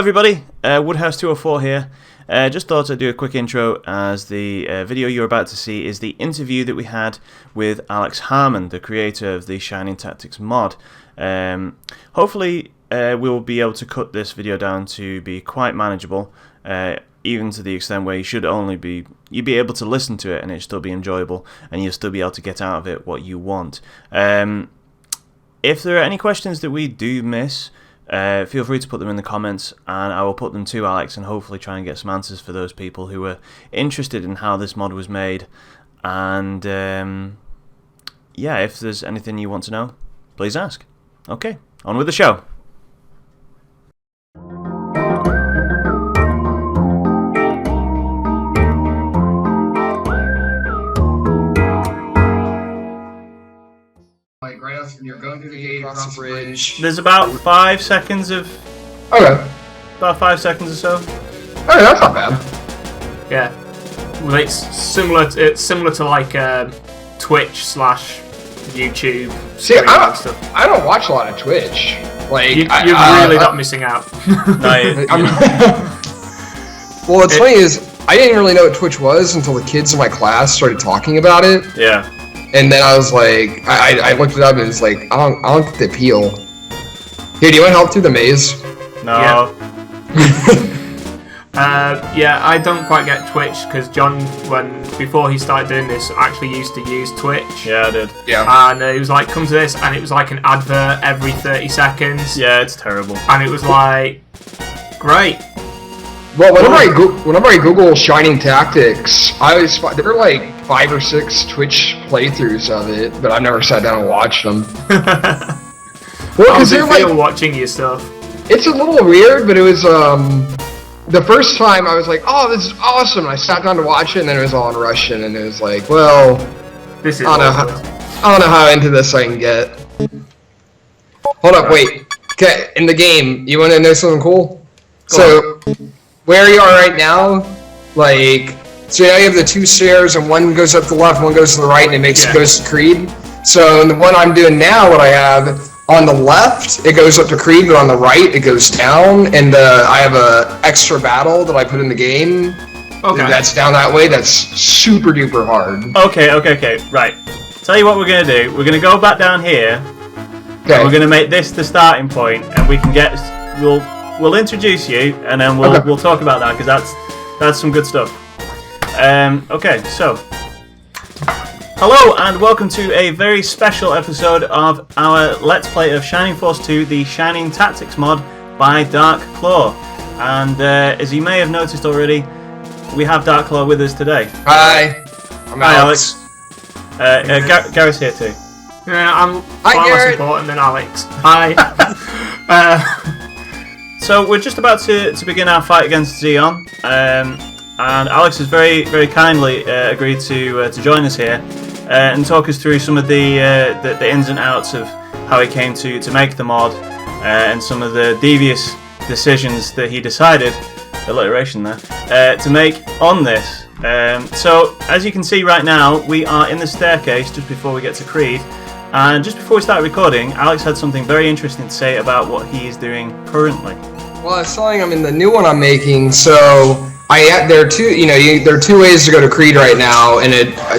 everybody, Woodhouse204 here. Just thought I'd do a quick intro as the video you're about to see is the interview that we had with Alex Harmon, the creator of the Shining Tactics mod. Hopefully we'll be able to cut this video down to be quite manageable, even to the extent where you'll be able to listen to it and it'll still be enjoyable and you'll still be able to get out of it what you want. If there are any questions that we do miss, feel free to put them in the comments and I will put them to Alex and hopefully try and get some answers for those people who are interested in how this mod was made. And yeah, if there's anything you want to know, please ask. Okay, on with the show. Like right after you're going through the gate across the bridge. There's about 5 seconds of... Okay. About 5 seconds or so. Okay, that's not bad. Yeah. Well, it's similar to like Twitch / YouTube. See, I don't watch a lot of Twitch. Like you're really not missing out. No, well, what's funny is I didn't really know what Twitch was until the kids in my class started talking about it. Yeah. And then I was like, I looked it up and it was like, I don't get the appeal. Here, do you want help through the maze? No. Yeah, I don't quite get Twitch because John, before he started doing this, actually used to use Twitch. Yeah, I did. Yeah. And he was like, come to this, and it was like an advert every 30 seconds. Yeah, it's terrible. And it was like, great. Well, whenever I Google Shining Tactics, I always find there are like 5 or 6 Twitch playthroughs of it, but I've never sat down and watched them. Well, because they're like watching your stuff. It's a little weird, but it was the first time I was like, "Oh, this is awesome!" And I sat down to watch it, and then it was all in Russian, and it was like, "Well, this is I don't know how into this I can get." Hold up, wait. Okay, in the game, you want to know something cool? So, where you are right now, like, so now you have the 2 stairs, and one goes up to the left, one goes to the right, and it goes to Creed. So, in the one I'm doing now, what I have on the left, it goes up to Creed, but on the right, it goes down, and I have a extra battle that I put in the game. Okay. That's down that way. That's super duper hard. Okay. Right. Tell you what we're gonna do. We're gonna go back down here. Okay. And we're gonna make this the starting point, and we can get. We'll introduce you, and then we'll talk about that because that's some good stuff. Okay, so. Hello and welcome to a very special episode of our Let's Play of Shining Force 2, the Shining Tactics mod by Dark Claw. And as you may have noticed already, we have Dark Claw with us today. Hi. I'm Alex. Gareth's here too. Yeah, I'm far less important than Alex. Hi. So we're just about to begin our fight against Xeon. And Alex has very, very kindly agreed to join us here and talk us through some of the ins and outs of how he came to make the mod and some of the devious decisions that he decided, alliteration there, to make on this. So as you can see right now, we are in the staircase just before we get to Creed. And just before we start recording, Alex had something very interesting to say about what he is doing currently. Well, I was telling him in the new one I'm making, so there are two ways to go to Creed right now, and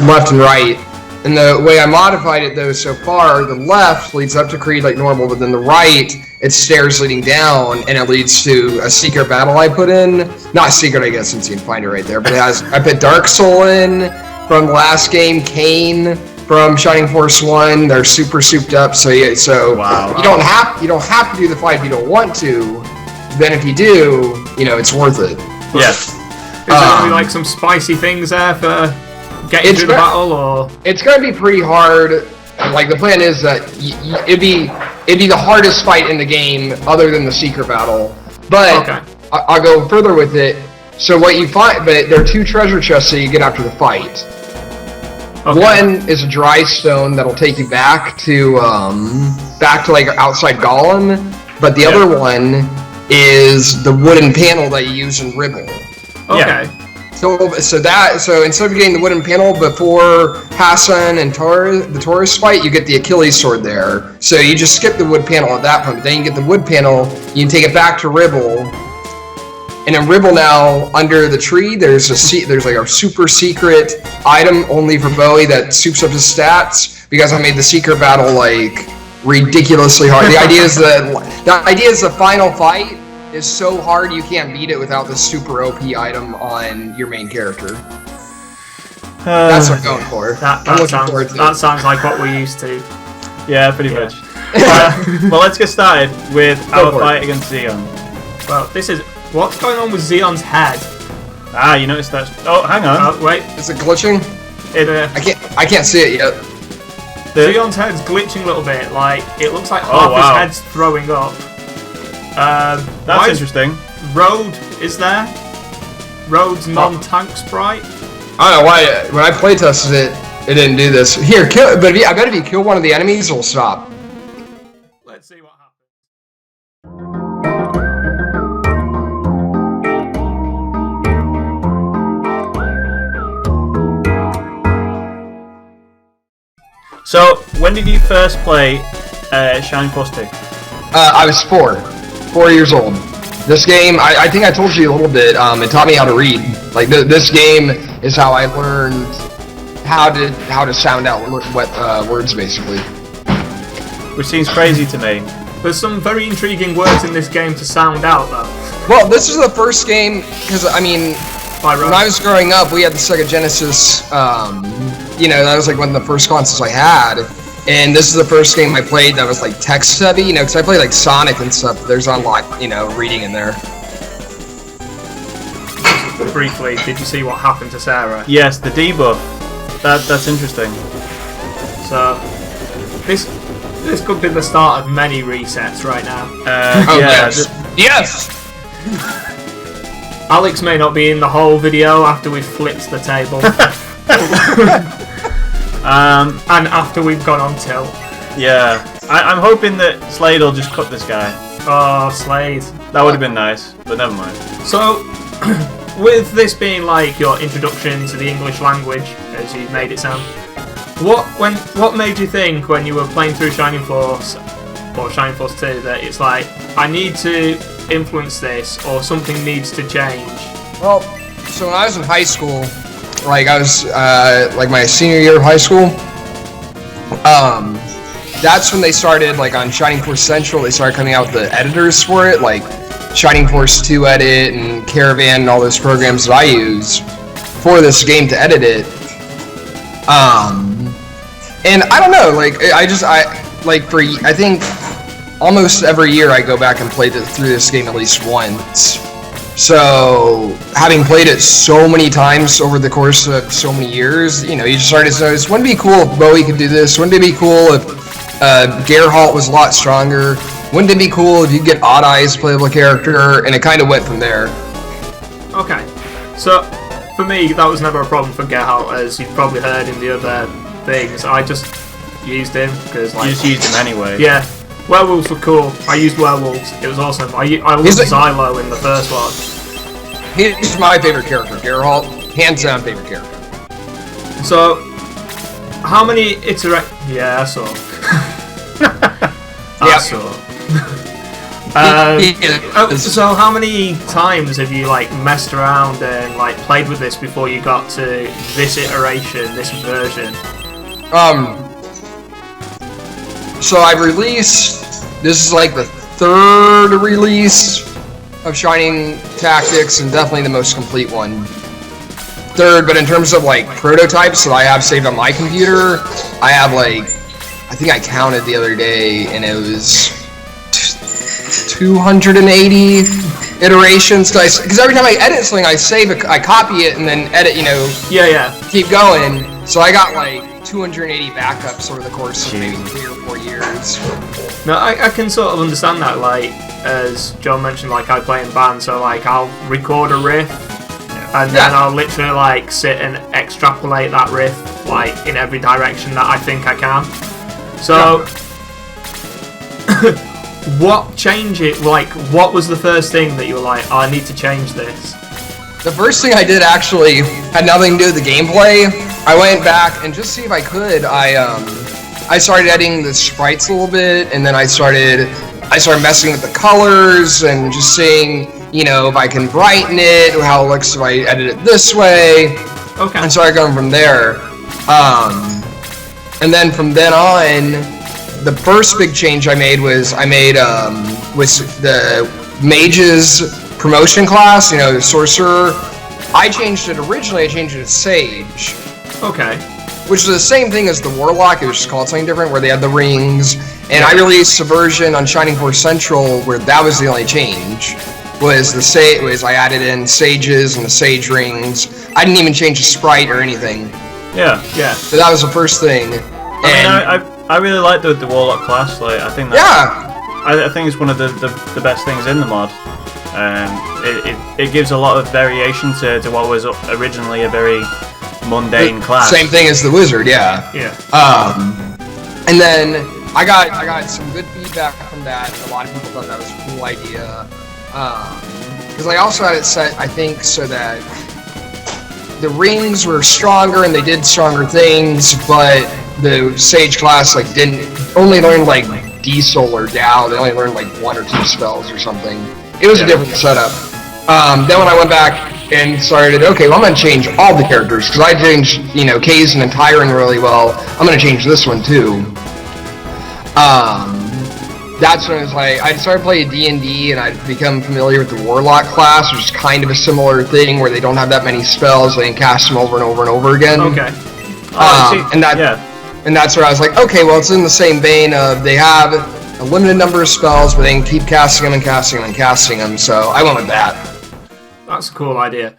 left and right. And the way I modified it though so far, the left leads up to Creed like normal, but then the right, it's stairs leading down, and it leads to a secret battle I put in. Not secret, I guess, since you can find it right there, but I put Dark Soul in from the last game, Kane from Shining Force 1. They're super souped up, so wow. You don't have to do the fight if you don't want to. Then if you do, it's worth it. Yes. Is there gonna be like some spicy things there for getting through the battle, or? It's gonna be pretty hard. Like the plan is that it'd be the hardest fight in the game, other than the secret battle. But okay. I'll go further with it. So what you find, but there are 2 treasure chests that you get after the fight. Okay. One is a dry stone that'll take you back to like outside Golem, but the other one is the wooden panel that you use in Ribble. Okay. Yeah. So instead of getting the wooden panel before Hassan and the Taurus fight, you get the Achilles sword there. So you just skip the wood panel at that point. But then you get the wood panel, you can take it back to Ribble, And in Ribble now, under the tree, there's like a super secret item only for Bowie that soups up his stats because I made the secret battle like ridiculously hard. The idea is the final fight is so hard you can't beat it without the super OP item on your main character. That's what I'm going for. That sounds like what we're used to. Yeah, pretty much. Well, let's get started with our fight against Xeon. Well, what's going on with Xeon's head? Ah, you noticed that? Oh, hang on. Wait. Is it glitching? I can't see it yet. Xeon's head's glitching a little bit. Like it looks like half his head's throwing up. That's interesting. Road is there? Road's non-tank sprite. I don't know why. When I play tested it, it didn't do this. Here, kill. But I bet if you kill one of the enemies, it'll stop. Let's see what happens. So, when did you first play Shining Force 2? I was 4 years old. This game, I think I told you a little bit. It taught me how to read. Like this game is how I learned how to sound out words, basically. Which seems crazy to me. There's some very intriguing words in this game to sound out, though. Well, this is the first game because I mean, when I was growing up, we had the Sega Genesis. That was like one of the first consoles I had. And this is the first game I played that was like text heavy, because I played like Sonic and stuff. There's unlocked, reading in there. Briefly, did you see what happened to Sarah? Yes, the debuff. That's interesting. So, this could be the start of many resets right now. Yes! Alex may not be in the whole video after we've flipped the table. And after we've gone on tilt. Yeah. I'm hoping that Slade will just cut this guy. Oh, Slade. That would have been nice, but never mind. So, with this being like your introduction to the English language, as you made it sound, what made you think when you were playing through Shining Force, or Shining Force 2, that it's like, I need to influence this, or something needs to change? Well, so when I was in high school, like I was like my senior year of high school, that's when they started, like on Shining Force Central, they started coming out with the editors for it, like Shining Force 2 Edit and Caravan and all those programs that I use for this game to edit it. And I don't know, like I think almost every year I go back and play through this game at least once. So, having played it so many times over the course of so many years, you just started to notice, wouldn't it be cool if Bowie could do this? Wouldn't it be cool if Geralt was a lot stronger? Wouldn't it be cool if you get Odd Eyes playable character? And it kind of went from there. Okay, so for me, that was never a problem for Geralt, as you've probably heard in the other things. I just used him because, like, you just used him anyway. Yeah. Werewolves were cool. I used werewolves. It was awesome. I loved Xylo in the first one. He's my favorite character, Geralt. Hands down favorite character. So, how many Yeah, I saw. I saw. So how many times have you like messed around and like played with this before you got to this iteration, this version? So I've released, this is like the 3rd release of Shining Tactics, and definitely the most complete one. 3rd, but in terms of like prototypes that I have saved on my computer, I have like, I think I counted the other day, and it was 280 iterations, because every time I edit something, I save it, I copy it, and then edit, keep going. So I got like 280 backups over the course of maybe 3 or 4 years. No, I can sort of understand that, like, as John mentioned, like, I play in bands, so, like, I'll record a riff, and then I'll literally, like, sit and extrapolate that riff, like, in every direction that I think I can. So, what was the first thing that you were like, I need to change this? The first thing I did actually had nothing to do with the gameplay. I went back and just see if I could. I started editing the sprites a little bit, and then I started messing with the colors and just seeing, you know, if I can brighten it, how it looks if I edit it this way. Okay. And so I go from there. And then from then on, the first big change I made was with the mage's promotion class, you know, the sorcerer. I changed it originally, I changed it to sage. Okay. Which is the same thing as the warlock, it was just called something different, where they had the rings. And I released a version on Shining Force Central where that was the only change. I added in sages and the sage rings. I didn't even change the sprite or anything. Yeah. So that was the first thing. I really like the warlock class. Like, I think I think it's one of the best things in the mod. It gives a lot of variation to what was originally a very mundane class. Same thing as the wizard, yeah. And then I got some good feedback from that. A lot of people thought that was a cool idea. Because I also had it set, I think, so that the rings were stronger and they did stronger things, but the sage class like didn't only learn like D-Soul or Dow. They only learned like 1 or 2 spells or something. It was a different setup. Then when I went back and started, okay, well I'm gonna change all the characters because I changed, you know, Kazan and Tyron really well. I'm gonna change this one too. That's when it was like I started playing D&D and I'd become familiar with the Warlock class, which is kind of a similar thing where they don't have that many spells. They can cast them over and over and over again. Okay. And that's where I was like, okay, well it's in the same vein of they have a limited number of spells, but they can keep casting them and casting them and casting them. So I went with that. That's a cool idea.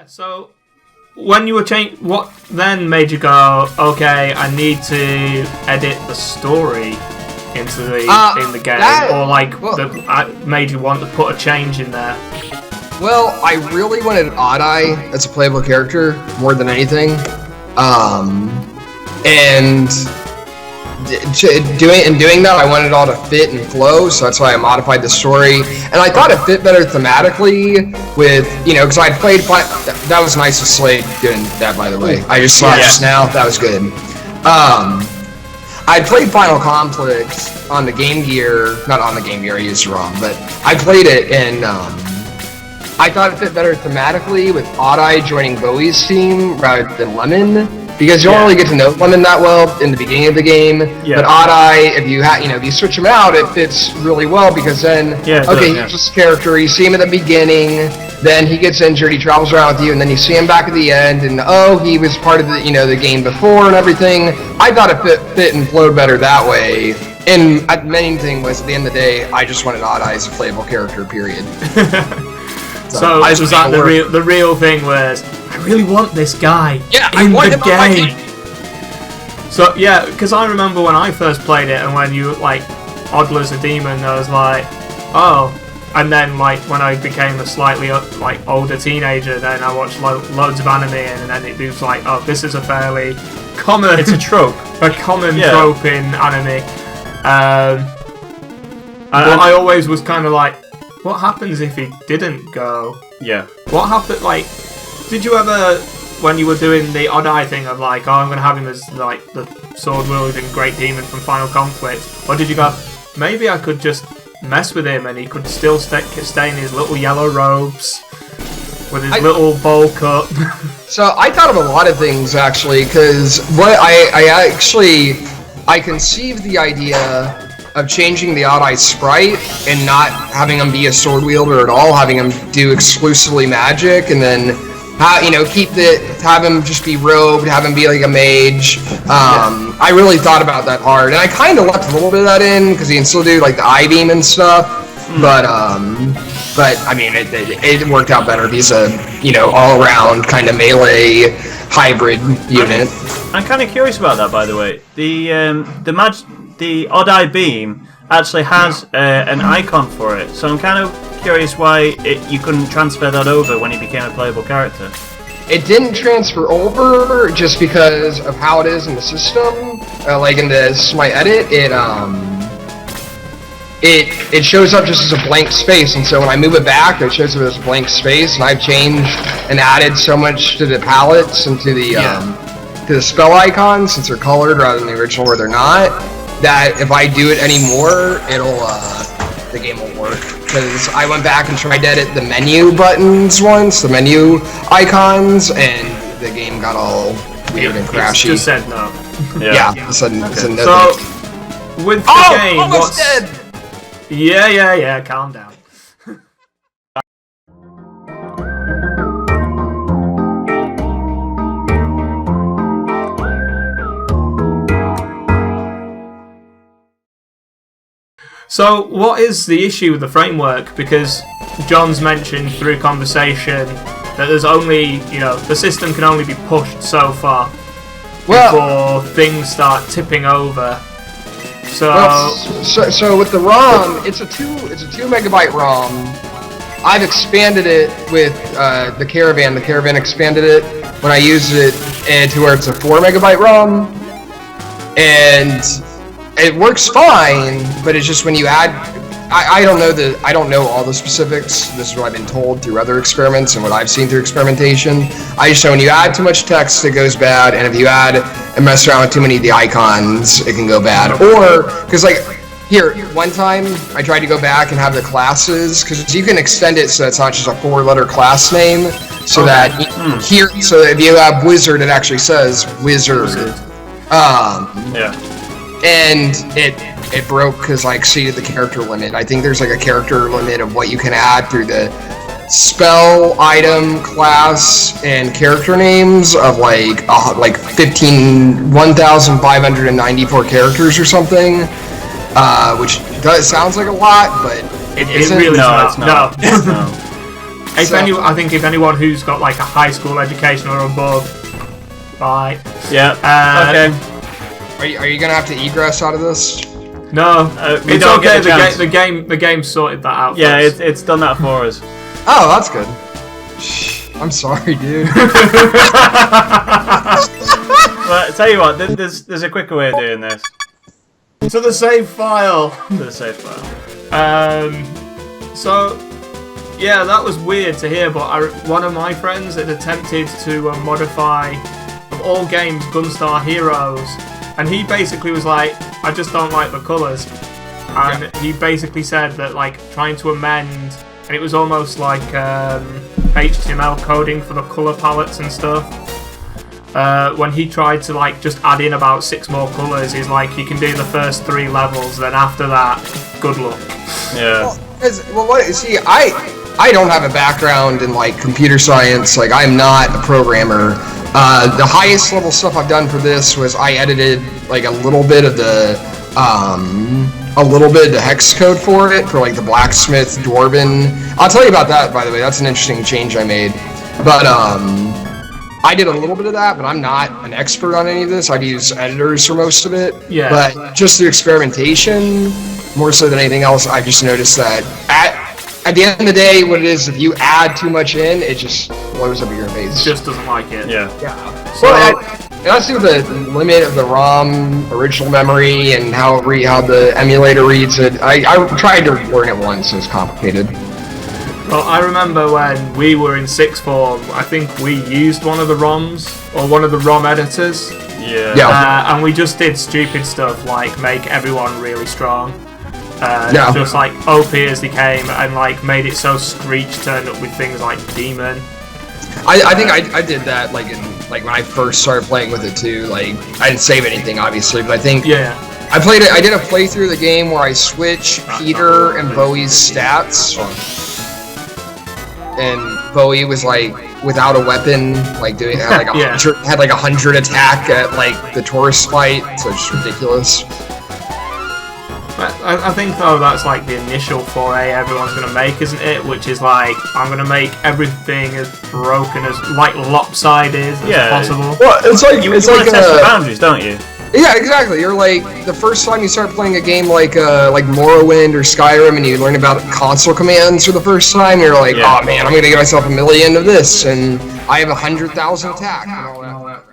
So, when you were what then made you go, okay, I need to edit the story into in the game, or like made you want to put a change in there? Well, I really wanted Odd-Eye as a playable character more than anything, and doing that, I wanted it all to fit and flow, so that's why I modified the story. And I thought it fit better thematically with, you know, because I'd played... That was nice of Slade doing that, by the way. I just saw it just now. That was good. I played Final Conflict on the Game Gear... Not on the Game Gear, I used it wrong, but I played it, and I thought it fit better thematically with Odd-Eye joining Bowie's team rather than Lemon. Because you don't really get to know Lemon that well in the beginning of the game, but Odd-Eye, if you switch him out, it fits really well because then, here's this character, you see him at the beginning, then he gets injured, he travels around with you, and then you see him back at the end, and he was part of the, the game before and everything. I thought it fit and flowed better that way. And the main thing was, at the end of the day, I just wanted Odd-Eye as a playable character, period. So was that the real thing was, I really want this guy in the game. So yeah, because I remember when I first played it and when you like Oddler's a demon, I was like, oh. And then like when I became a slightly like older teenager, then I watched loads of anime, and then it was like, oh, this is a fairly common. It's a trope. A common trope in anime. But I always was kind of like, what happens if he didn't go? Yeah. What happened, like, did you ever, when you were doing the Odd-Eye thing of like, oh, I'm going to have him as, like, the sword-wielding great demon from Final Conflict, or did you go, maybe I could just mess with him and he could still stay in his little yellow robes with his little bowl cut? So I thought of a lot of things, actually, because what I conceived the idea of changing the Odd-Eye sprite and not having him be a sword wielder at all, having him do exclusively magic, and then have him just be robed, have him be like a mage. I really thought about that hard, and I kind of left a little bit of that in because he can still do like the eye beam and stuff. But I mean, it worked out better. He's a all around kind of melee hybrid unit. I'm kind of curious about that, by the way. The Odd-Eye beam actually has an icon for it, so I'm kind of curious why you couldn't transfer that over when he became a playable character. It didn't transfer over just because of how it is in the system. Like in my edit, it shows up just as a blank space, and so when I move it back, it shows up as a blank space, and I've changed and added so much to the palettes and to the spell icons, since they're colored rather than the original where they're not, that if I do it anymore, the game will work. Because I went back and tried to edit the menu buttons once, the menu icons, and the game got all weird and crashy. Just said no. Yeah, it said no. So, with the game, almost dead! Yeah, calm down. So, what is the issue with the framework? Because John's mentioned through conversation that there's only, the system can only be pushed so far before things start tipping over. So with the ROM, it's a 2 megabyte ROM. I've expanded it with the Caravan. The Caravan expanded it when I used it to where it's a 4 megabyte ROM, and it works fine. But it's just when you add, I don't know all the specifics. This is what I've been told through other experiments and what I've seen through experimentation. I just know when you add too much text, it goes bad, and if you add and mess around with too many of the icons, it can go bad. Or, because here, one time, I tried to go back and have the classes, because you can extend it so it's not just a 4-letter class name, so that here, so if you have Wizard, it actually says Wizard. And it broke because I exceeded the character limit. I think there's like a character limit of what you can add through the spell, item, class, and character names of like 1,594 characters or something, which sounds like a lot, but it really not. No. I think if anyone who's got like a high school education or above, right? Yeah. Okay. Are you gonna have to egress out of this? No, it's okay. The game sorted that out. Yeah, it's done that for us. Oh, that's good. I'm sorry, dude. But tell you what, there's a quicker way of doing this. To the save file. So, yeah, that was weird to hear. But one of my friends had attempted to modify, of all games, Gunstar Heroes, and he basically was like, I just don't like the colours. And he basically said that, like, trying to amend, and it was almost like HTML coding for the colour palettes and stuff. When he tried to, like, just add in about 6 more colours, he's like, you can do the first 3 levels, then after that, good luck. Yeah. See, I don't have a background in, like, computer science. Like, I'm not a programmer. The highest level stuff I've done for this was I edited, like, a little bit of the hex code for it, for like the blacksmith dwarven. I'll tell you about that, by the way. That's an interesting change I made. But I did a little bit of that, but I'm not an expert on any of this. I'd use editors for most of it. Yeah. But just through experimentation, more so than anything else, I just noticed that at the end of the day, what it is, if you add too much in, it just blows up your face. It just doesn't like it. Yeah. So, let's do the limit of the ROM original memory and how the emulator reads it. I tried to learn it once. It was complicated. Well, I remember when we were in 6th form, I think we used one of the ROMs, or one of the ROM editors. Yeah. And we just did stupid stuff like make everyone really strong. Just like OP as they came, and like made it so Screech turned up with things like Demon. I think I did that like when I first started playing with it too. Like I didn't save anything obviously, but I think I did a playthrough of the game where I switched Peter and Bowie's stats, and Bowie was like without a weapon, like had like 100 attack at like the tourist fight, so it's just ridiculous. I think though that's like the initial foray everyone's going to make, isn't it? Which is like, I'm going to make everything as broken, as like lopsided as possible. Well, it's like you want to test the boundaries, don't you? Yeah, exactly. You're like, the first time you start playing a game like Morrowind or Skyrim, and you learn about console commands for the first time, you're like, oh man, I'm going to get myself 1,000,000 of this, and I have 100,000 attack and all that.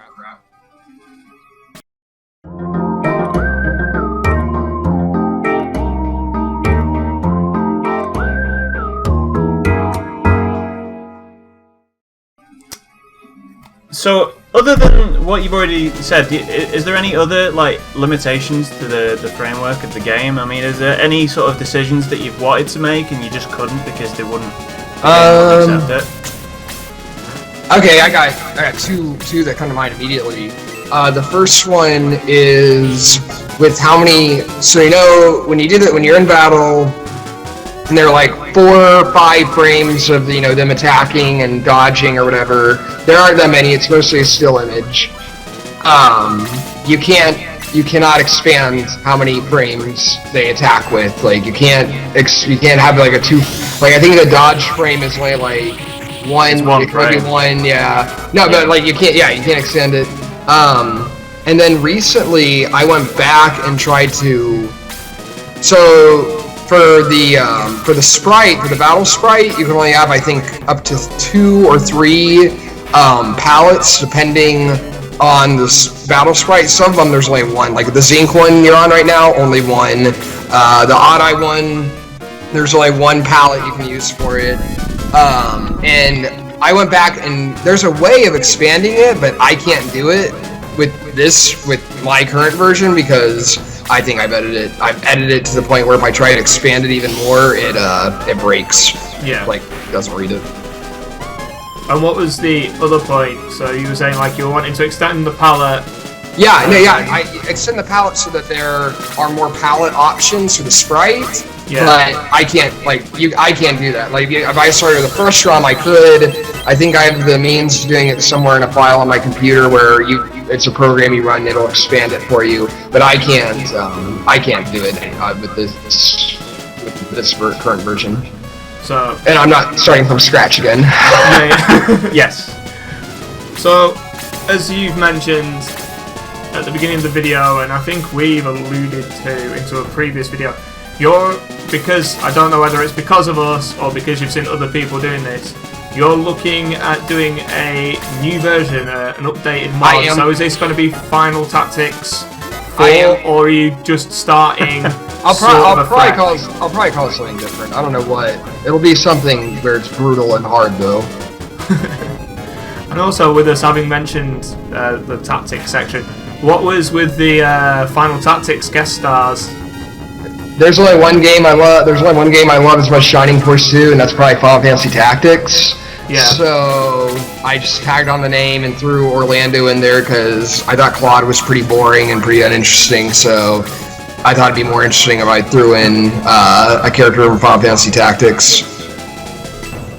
So, other than what you've already said, is there any other like limitations to the framework of the game? I mean, is there any sort of decisions that you've wanted to make and you just couldn't because they wouldn't accept it? Okay, I got two that come to mind immediately. The first one is with how many. So you know when you're in battle, and there are like 4 or 5 frames of them attacking and dodging or whatever. There aren't that many. It's mostly a still image. You cannot expand how many frames they attack with. Like you can't have like a 2. Like I think the dodge frame is only like 1. It could be 1. Yeah. No, but like you can't. Yeah, you can't extend it. And then recently I went back and tried to. So. For the sprite, for the battle sprite, you can only have, I think, up to 2 or 3 palettes, depending on the battle sprite. Some of them, there's only 1. Like the Zinc one you're on right now, only 1. The Odd-Eye one, there's only 1 palette you can use for it. And I went back, and there's a way of expanding it, but I can't do it with my current version because I think I've edited it to the point where if I try to expand it even more, it breaks. Yeah. Like, doesn't read it. And what was the other point? So you were saying like you were wanting to extend the palette. Yeah, I extend the palette so that there are more palette options for the sprite. Yeah. But I can't I can't do that. Like if I started the first ROM, I could. I think I have the means of doing it somewhere in a file on my computer where it's a program you run, it'll expand it for you. But I can't do it with this current version. So. And I'm not starting from scratch again. Yes. So, as you've mentioned at the beginning of the video, and I think we've alluded to into a previous video, because I don't know whether it's because of us or because you've seen other people doing this, you're looking at doing a new version, an updated mod. So is this going to be Final Tactics 4, or are you just starting? I'll probably call it something different. I don't know what. It'll be something where it's brutal and hard though. And also with us having mentioned the tactics section, what was with the Final Tactics guest stars? There's only one game I love. There's only one game I love as much Shining Force 2, and that's probably Final Fantasy Tactics. Yeah. So I just tagged on the name and threw Orlando in there because I thought Claude was pretty boring and pretty uninteresting. So I thought it'd be more interesting if I threw in a character from Final Fantasy Tactics.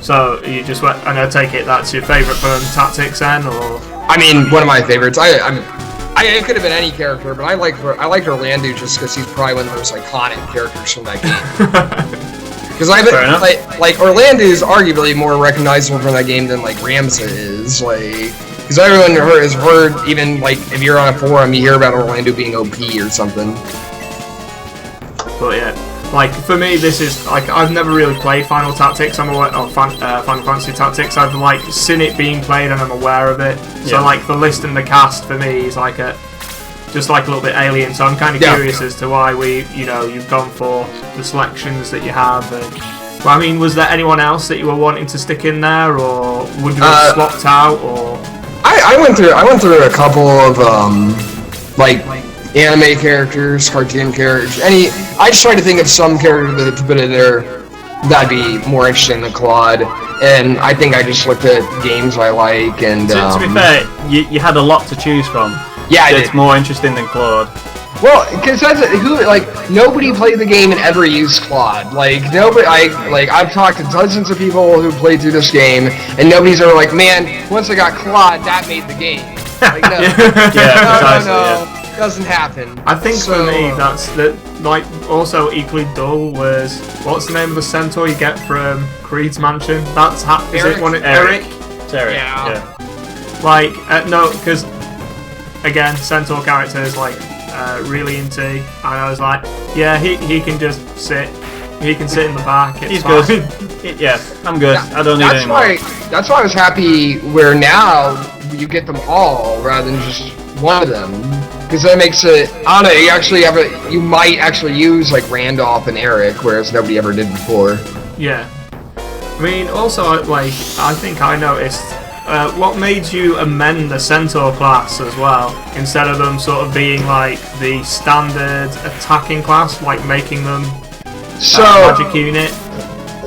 So you just went, and I take it that's your favourite from Tactics then, or? I mean, one of my favorites. It could have been any character, but I liked Orlando just because he's probably one of the most iconic characters from that game. Because like Orlando is arguably more recognizable from that game than like Ramza is. Like, because everyone has heard, even like if you're on a forum, you hear about Orlando being OP or something. But yeah, like for me, this is like I've never really played Final Tactics. I'm aware of Final Fantasy Tactics. I've like seen it being played and I'm aware of it. So Yeah. like the list and the cast for me is like just like a little bit alien. So I'm kind of curious as to why you've gone for the selections that you have. And, well, I mean, was there anyone else that you were wanting to stick in there, or would you have swapped out, or? I went through a couple of like anime characters, cartoon characters. I just tried to think of some character to put in there that'd be more interesting than Claude. And I think I just looked at games I like and. To be fair, you had a lot to choose from. Yeah, I did. It's more interesting than Claude. Well, because nobody played the game and ever used Claude. Like nobody, I've talked to dozens of people who played through this game, and nobody's ever like, man, once I got Claude, that made the game. Like no, Yeah. doesn't happen. I think for me that's also equally dull was what's the name of the centaur you get from Creed's Mansion? That's is it one Eric? It's Eric. Yeah. Like no, because again, centaur characters really into, and I was like, yeah, he can just sit. He can sit in the back. It's He's fine. good. Yeah, I'm good. I don't need any more. That's why I was happy where now you get them all rather than just one of them. Because that makes it, I don't know, you might actually use like Randolph and Eric, whereas nobody ever did before. Yeah. I mean, also, I think I noticed what made you amend the Centaur class as well, instead of them sort of being like the standard attacking class, like making them So magic unit?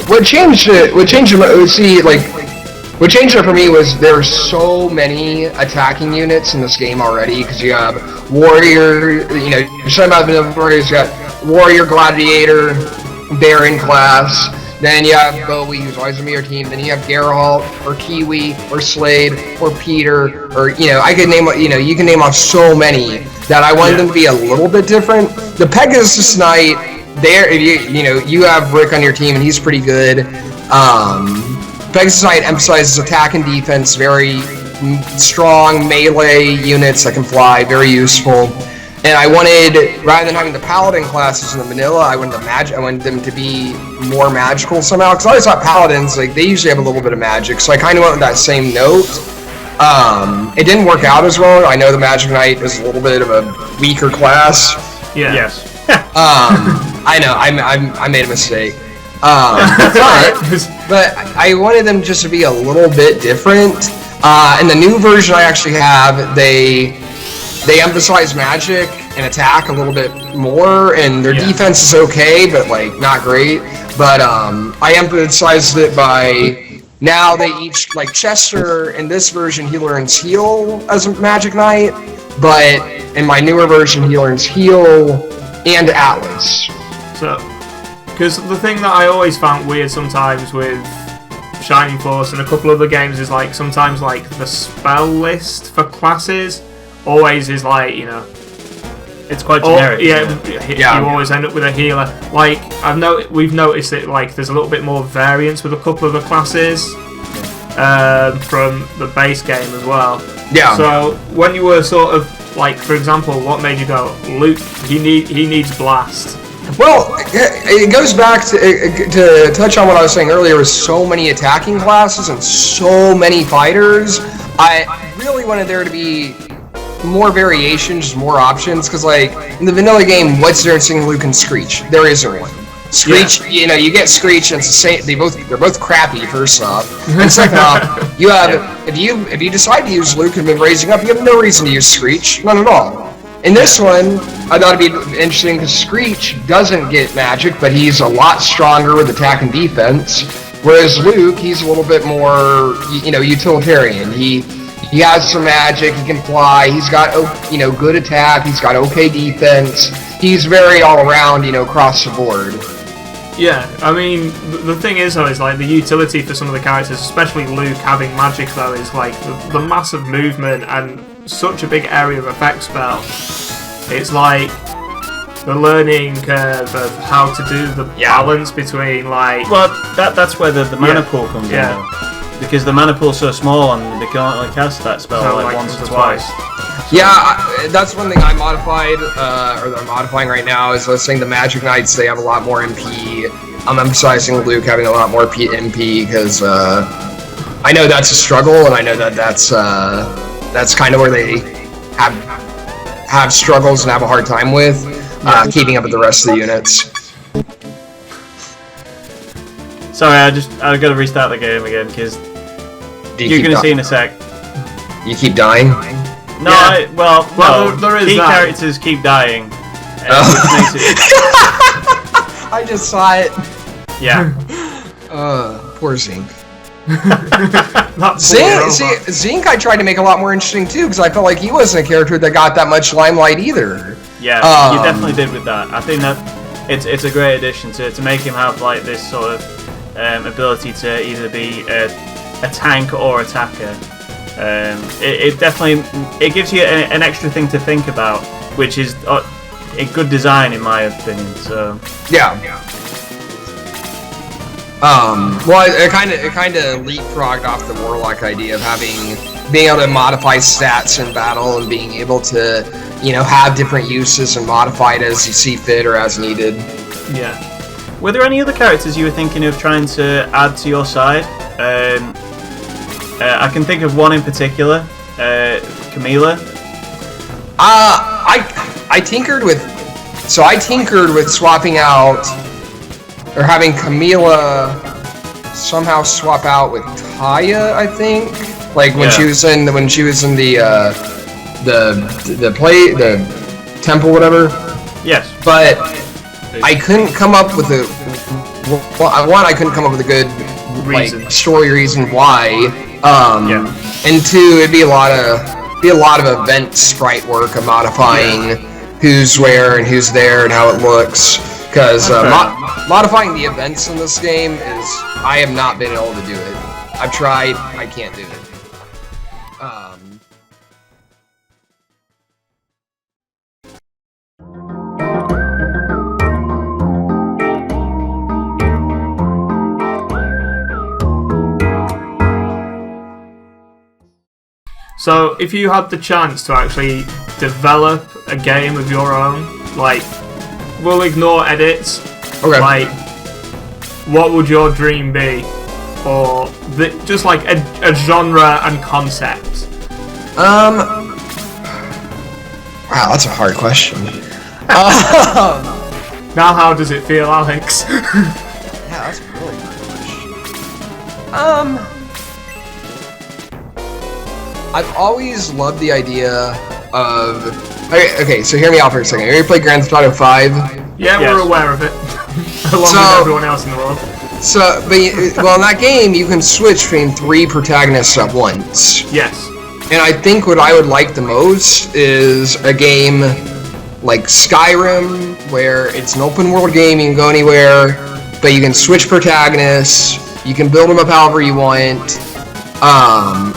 what changed it? What changed it? See, like, what changed it for me was there's so many attacking units in this game already. Because you have warrior, you know, you're talking about the warriors. You got warrior, gladiator, baron class. Then you have Bowie, who's always gonna be your team. Then you have Geralt, or Kiwi, or Slade, or Peter, or I could name, you can name off so many that I wanted them to be a little bit different. The Pegasus Knight, there, you have Rick on your team, and he's pretty good. Pegasus Knight emphasizes attack and defense, very strong melee units that can fly, very useful. And I wanted, rather than having the paladin classes in the vanilla, I wanted them to be more magical somehow. Because I always thought paladins, like, they usually have a little bit of magic, so I kind of went with that same note. It didn't work out as well. I know the Magic Knight is a little bit of a weaker class. Yeah. Yes. I know, I made a mistake. But I wanted them just to be a little bit different. In the new version I actually have, they emphasize magic and attack a little bit more, and their defense is okay, but like not great. But I emphasized it by now they each, like Chester in this version, he learns heal as a Magic Knight, but in my newer version he learns heal and Atlas. So, because the thing that I always found weird sometimes with Shining Force and a couple other games is like sometimes like the spell list for classes always is like, it's quite generic. You always end up with a healer. Like we've noticed that like there's a little bit more variance with a couple of the classes from the base game as well. Yeah. So when you were sort of like, for example, what made you go, Luke? He needs blast. Well, it goes back to touch on what I was saying earlier. With so many attacking classes and so many fighters, I really wanted there to be more variations, more options, because like in the vanilla game, what's there in seeing Luke and Screech? There isn't one. Screech, you get Screech, and it's the same. They're both crappy. First off, and second off, you have if you decide to use Luke and been raising up, you have no reason to use Screech, none at all. In this one, I thought it'd be interesting because Screech doesn't get magic, but he's a lot stronger with attack and defense. Whereas Luke, he's a little bit more, utilitarian. He has some magic, he can fly, he's got, good attack, he's got okay defense. He's very all around, across the board. Yeah, I mean, the thing is though, is like the utility for some of the characters, especially Luke having magic though, is like the massive movement and such a big area of effect spell. It's like the learning curve of how to do the balance between like... Well, that's where the mana pool comes in though. Because the mana pool's so small and they can only cast that spell like once or twice. Yeah, that's one thing I modified, or I'm modifying right now, is I was saying the Magic Knights, they have a lot more MP. I'm emphasizing Luke having a lot more MP, because I know that's a struggle, and I know that's kind of where they have struggles and have a hard time with keeping up with the rest of the units. Sorry, I gotta restart the game again, because you're gonna see in a sec. You keep dying? No, Yeah. no, there is key that. characters keep dying. Which makes it... I just saw it. Yeah. Poor Zinc. Zinc. I tried to make a lot more interesting too, because I felt like he wasn't a character that got that much limelight either. Yeah, you definitely did with that. I think that it's a great addition to make him have like this sort of ability to either be a tank or attacker. It definitely gives you an extra thing to think about, which is a good design in my opinion. So yeah. Well, it kind of leapfrogged off the Warlock idea of being able to modify stats in battle and being able to, have different uses and modify it as you see fit or as needed. Yeah. Were there any other characters you were thinking of trying to add to your side? I can think of one in particular, Camila. I tinkered with swapping out, or having Camila somehow swap out with Taya, I think. Like when she was in the temple, whatever. Yes. But I couldn't come up with a I couldn't come up with a good story reason why. And two, it'd be a lot of event sprite work of modifying who's where and who's there and how it looks. Because modifying the events in this game I have not been able to do it. I've tried, I can't do it. So, if you had the chance to actually develop a game of your own, like, we'll ignore edits. Okay. Like, what would your dream be? Or just like a genre and concept? Wow, that's a hard question. Now, how does it feel, Alex? Yeah, that's a really good question. I've always loved the idea of... Okay, so hear me out for a second. Have you ever played Grand Theft Auto 5? Yeah, Yes. we're aware of it. Along with everyone else in the world. So, well, in that game, you can switch between 3 protagonists at once. Yes. And I think what I would like the most is a game like Skyrim, where it's an open world game, you can go anywhere, but you can switch protagonists, you can build them up however you want,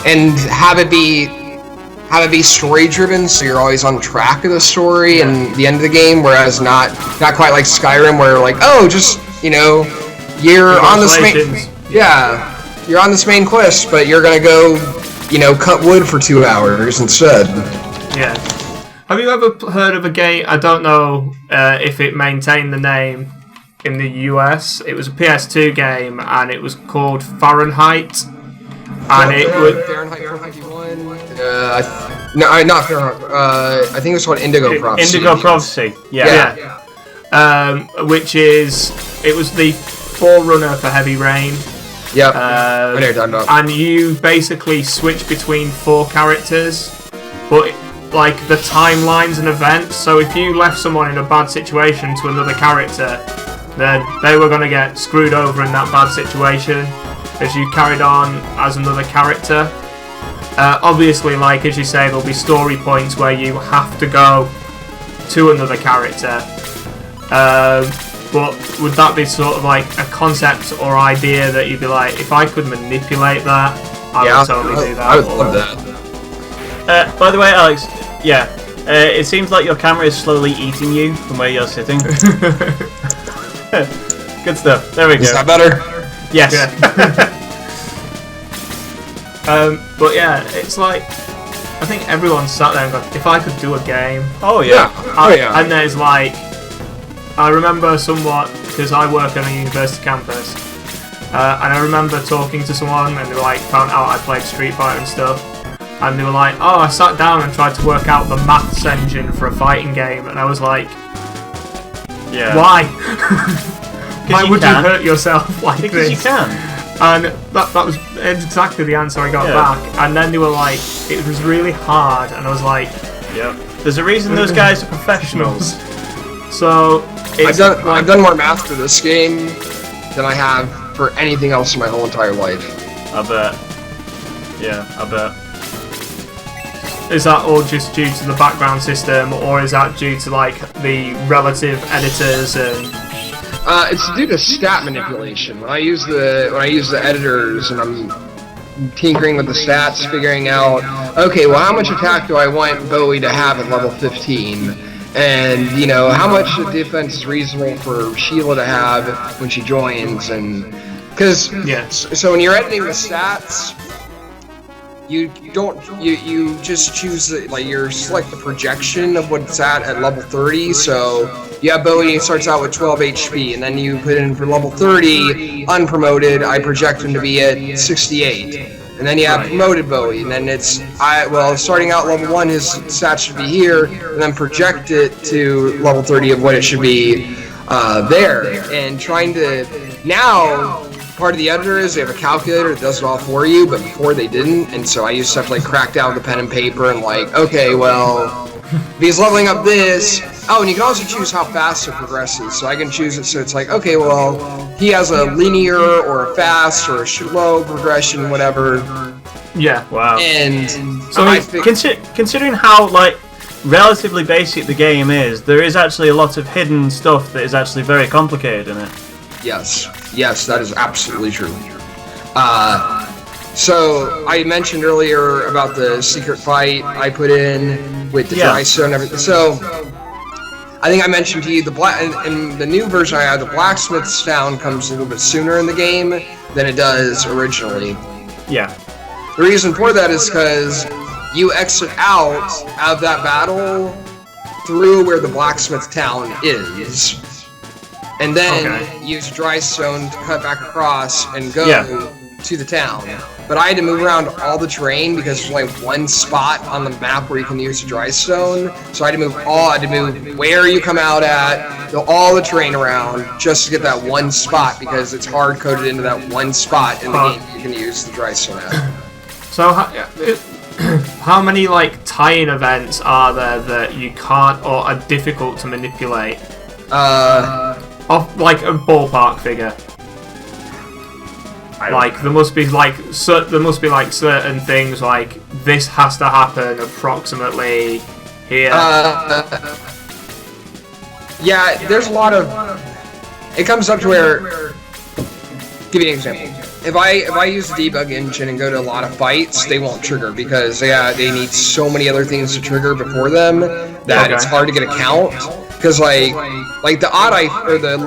and have it be story driven, so you're always on track of the story and the end of the game, whereas not quite like Skyrim, where like, oh, just, you're on this you're on this main quest, but you're gonna go, cut wood for 2 hours instead. Yeah. Have you ever heard of a game? I don't know if it maintained the name in the US. It was a PS2 game, and it was called Fahrenheit. And it was Fahrenheit 451. No, not Fahrenheit. I think it was called Indigo Prophecy. Indigo Prophecy. Yeah. Which it was the forerunner for Heavy Rain. Yep. I know what you're talking about. And you basically switch between 4 characters, but like the timelines and events. So if you left someone in a bad situation to another character, then they were going to get screwed over in that bad situation as you carried on as another character. Obviously, like as you say, there'll be story points where you have to go to another character. But would that be sort of like a concept or idea that you'd be like, if I could manipulate that, I would totally do that? I would love that. By the way, Alex, it seems like your camera is slowly eating you from where you're sitting. Good stuff. There we go. Is that better? Yes. Yeah. But yeah, it's like, I think everyone sat there and gone, if I could do a game. Oh yeah. And there's like, I remember somewhat, because I work on a university campus, and I remember talking to someone, and they were like, found out I played Street Fighter and stuff, and they were like, oh, I sat down and tried to work out the maths engine for a fighting game, and I was like, why? Why would you hurt yourself like this? Because you can. And that was exactly the answer I got back. And then they were like, it was really hard, and I was like, there's a reason those guys are professionals. So I've done more math for this game than I have for anything else in my whole entire life. I bet. Yeah, I bet. Is that all just due to the background system, or is that due to like the relative editors and? It's due to stat manipulation. When I use the editors and I'm tinkering with the stats, figuring out, okay, well, how much attack do I want Bowie to have at level 15? And, how much defense is reasonable for Sheila to have when she joins? And so when you're editing the stats, you just choose you select the projection of what's at level 30. So you have Bowie starts out with 12 HP, and then you put in for level 30 unpromoted. I project him to be at 68. And then you have promoted Bowie, and then starting out level 1, his stats should be here, and then project it to level 30 of what it should be there. And trying to, now, part of the editor is they have a calculator that does it all for you, but before they didn't, and so I used to have to like crack down with the pen and paper and like, okay, well, if he's leveling up this. Oh, and you can also choose how fast it progresses. So I can choose it so it's like, okay, well, he has a linear or a fast or a slow progression, whatever. Yeah. Wow. And so considering how like relatively basic the game is, there is actually a lot of hidden stuff that is actually very complicated in it. Yes, that is absolutely true. So I mentioned earlier about the secret fight I put in with the dry stone and everything. So I think I mentioned to you in the new version I have, the blacksmith's town comes a little bit sooner in the game than it does originally. Yeah. The reason for that is because you exit out of that battle through where the blacksmith town is, and then use dry stone to cut back across and go to the town. But I had to move around all the terrain because there's only one spot on the map where you can use the dry stone. So I had to move where you come out at, all the terrain around just to get that one spot because it's hard coded into that one spot in the game you can use the dry stone at. So how many like tie-in events are there that you can't or are difficult to manipulate? Off like a ballpark figure. Like there must be like certain things like this has to happen approximately here. Yeah, there's a lot of. It comes up to where. Give you an example. If I use the debug engine and go to a lot of fights, they won't trigger because they need so many other things to trigger before them that it's hard to get a count. Because like the odd eye or the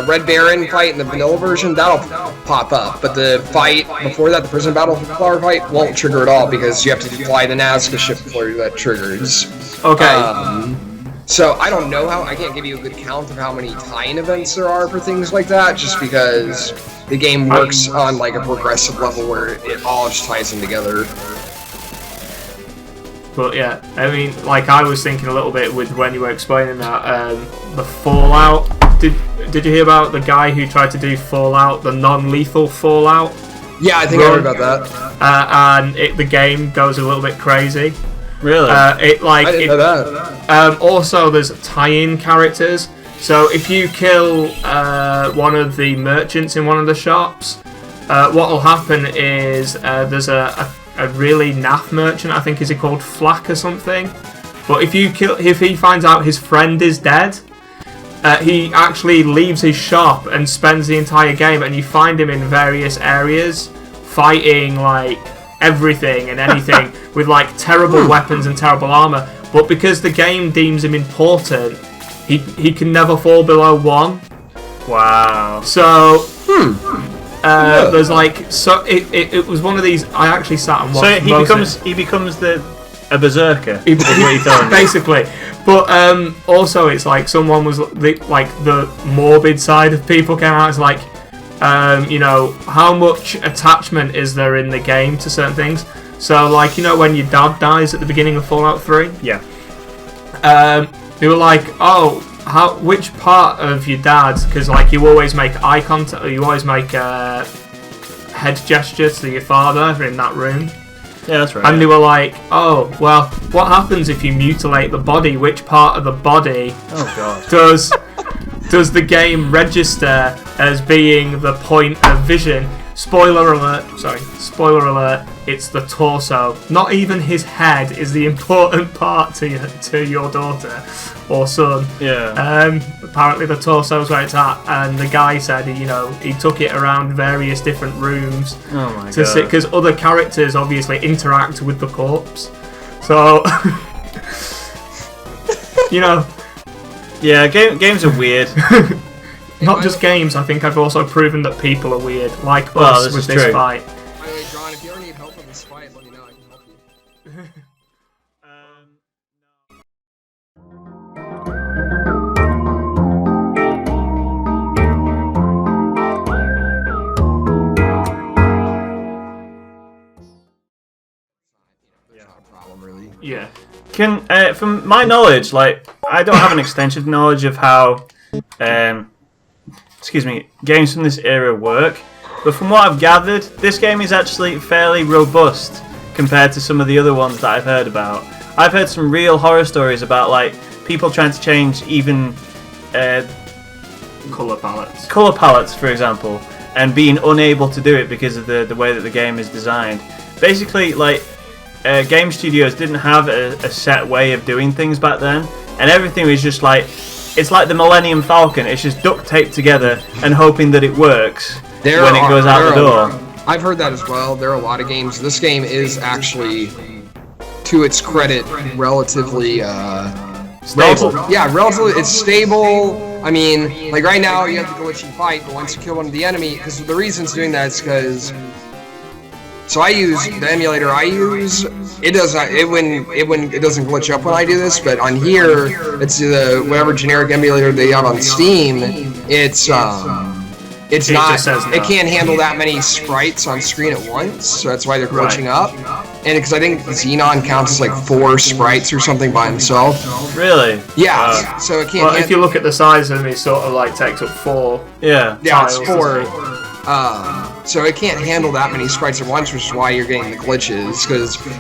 Red Baron fight in the vanilla version, that'll pop up, but the fight before that, the prison battle flower fight, won't trigger at all because you have to fly the Nazca ship before that triggers. Okay. So I don't know I can't give you a good count of how many tie-in events there are for things like that, just because the game works on like a progressive level where it all just ties in together. But yeah, I mean, like I was thinking a little bit with when you were explaining that, the Fallout. Did you hear about the guy who tried to do Fallout, the non-lethal Fallout? Yeah, I think I heard about that. And the game goes a little bit crazy. Really? I didn't know that. Also, there's tie-in characters. So if you kill one of the merchants in one of the shops, what will happen is there's a really naff merchant, I think is he called Flack or something. But if he finds out his friend is dead, he actually leaves his shop and spends the entire game, and you find him in various areas fighting like everything and anything with like terrible weapons and terrible armor. But because the game deems him important, he can never fall below 1. Wow. So there's like it was one of these. I actually sat and watched. So he becomes a berserker. Basically, but also it's like someone was the morbid side of people came out. It's like how much attachment is there in the game to certain things. So like when your dad dies at the beginning of Fallout 3. Yeah. They were like, oh. Which part of your dad's? Because like you always make eye contact, or you always make head gesture to your father in that room. Yeah, that's right. And they were like, oh, well, what happens if you mutilate the body? Which part of the body does the game register as being the point of vision? Spoiler alert, it's the torso. Not even his head is the important part to your daughter or son. Yeah. Apparently the torso's where it's at, and the guy said he took it around various different rooms to see, because other characters obviously interact with the corpse. So Yeah, games are weird. Not just games, I think I've also proven that people are weird, like us with this fight. By the way, John, if you ever need help with this fight, let me know, I can help you. Yeah. From my knowledge, like I don't have an extensive knowledge of how games from this era work, but from what I've gathered, this game is actually fairly robust compared to some of the other ones that I've heard about. I've heard some real horror stories about like people trying to change even Colour palettes. Colour palettes, for example, and being unable to do it because of the way that the game is designed. Basically, like game studios didn't have a set way of doing things back then, and everything was just like, it's like the Millennium Falcon. It's just duct taped together and hoping that it works when it goes out the door. I've heard that as well. There are a lot of games. This game is actually, to its credit, relatively Stable. Relatively. It's stable. I mean, like right now you have the glitchy fight, but once you kill one of the enemy, because the reason it's doing that is because. So I use the emulator I use. It doesn't glitch up when I do this, but on here it's the whatever generic emulator they have on Steam. It can't handle that many sprites on screen at once, so that's why they're glitching up. And because I think Xenon counts as like 4 sprites or something by himself. Really? Yeah. So it can't. Well, if you look at the size of them, it sort of like takes up 4. Yeah. Yeah, it's 4. So it can't handle that many sprites at once, which is why you're getting the glitches.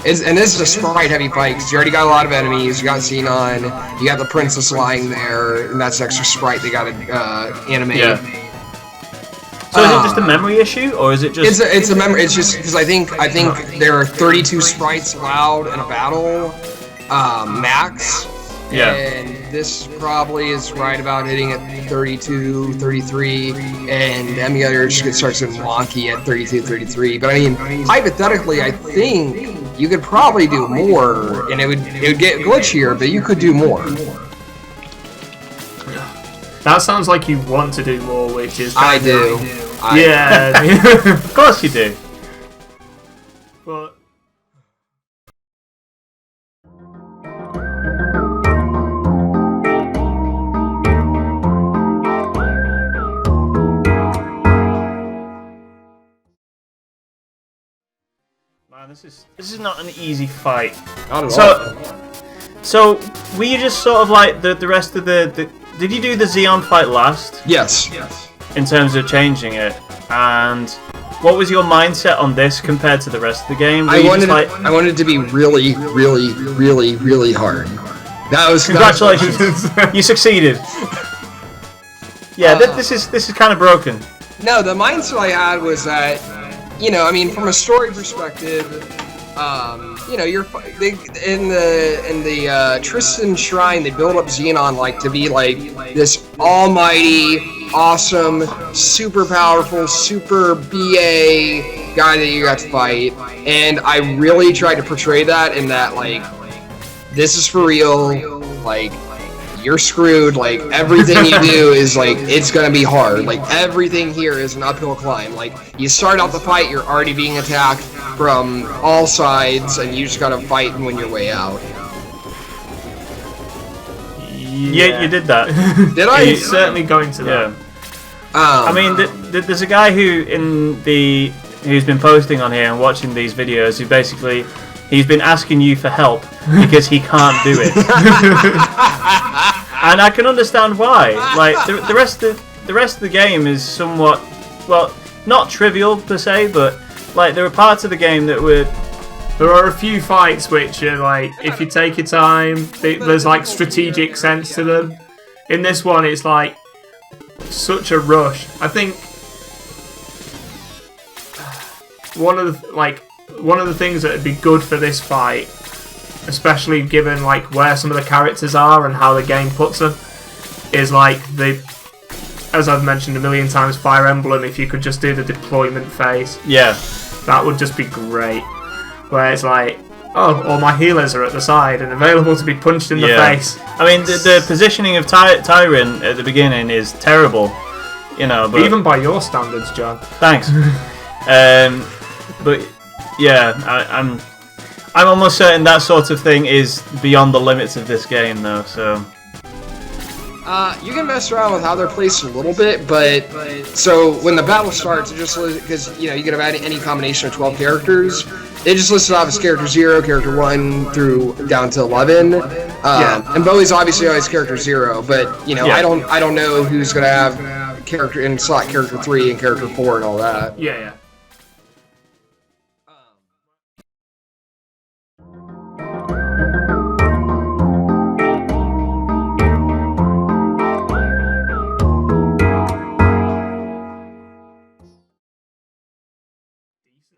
And this is a sprite-heavy fight, because you already got a lot of enemies. You got Xenon, you got the princess lying there, and that's an extra sprite they got to animate. Yeah. So is it just a memory issue, or is it just? It's a memory. It's just because I think there are 32 sprites allowed in a battle, max. Yeah. And this probably is right about hitting at 32, 33, and the emulator just starts getting wonky at 32, 33. But I mean, hypothetically, I think you could probably do more, and it would get glitchier, but you could do more. That sounds like you want to do more, which is I do. Yeah. Of course you do. But Man, this is not an easy fight. Not at all. So were you just sort of like the rest of the did you do the Xeon fight last? Yes. In terms of changing it, and what was your mindset on this compared to the rest of the game? I wanted it to be really, really, really, really hard. Congratulations, you succeeded. Yeah, this is kind of broken. No, the mindset I had was that, I mean, from a story perspective, you're in the Tristan Shrine. They build up Xenon to be like this almighty, awesome, super powerful, super BA guy that you got to fight, and I really tried to portray that in that this is for real, you're screwed, everything you do is it's gonna be hard, everything here is an uphill climb, you start out the fight, you're already being attacked from all sides, and you just gotta fight and win your way out. Yeah, you did that. Did I? He's certainly going to that. Yeah. I mean, there's a guy who's been posting on here and watching these videos who basically he's been asking you for help because he can't do it, and I can understand why. The rest of the game is somewhat, well, not trivial per se, but there are parts of the game that were. There are a few fights which are if you take your time, there's strategic sense to them. In this one, it's such a rush. I think one of the things that would be good for this fight, especially given where some of the characters are and how the game puts them, is as I've mentioned a million times, Fire Emblem. If you could just do the deployment phase, yeah, that would just be great. Where it's all my healers are at the side and available to be punched in the face. I mean, the positioning of Tyrion at the beginning is terrible, but even by your standards, John. Thanks. But yeah, I'm almost certain that sort of thing is beyond the limits of this game, though. So. You can mess around with how they're placed a little bit, but so when the battle starts, it just because you can have any combination of 12 characters. It just listed off as character 0, character 1 through down to 11. And Bowie's obviously always character 0, but I don't know who's gonna have character in slot character 3 and character 4 and all that. Yeah.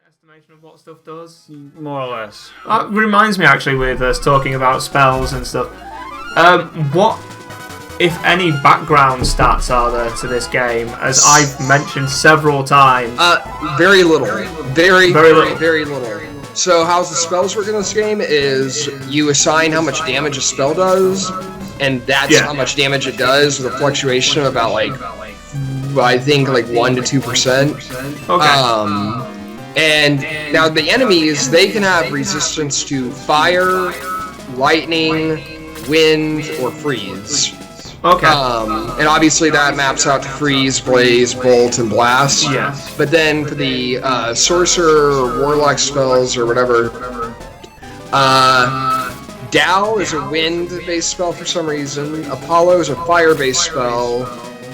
Estimation of what stuff does? More or less. That reminds me, actually, with us talking about spells and stuff. What, if any, background stats are there to this game? As I've mentioned several times. Very little. Very little. Very little. So how the spells work in this game is you assign how much damage a spell does, and that's how much damage it does with a fluctuation of about like, I think like 1 to 2%. Okay. And now the enemies, they can have resistance to fire, lightning, wind, or freeze. Okay. And obviously that maps out to freeze, blaze, bolt, and blast. Yes. But then for the sorcerer or warlock spells or whatever, Dow is a wind-based spell for some reason. Apollo is a fire-based spell.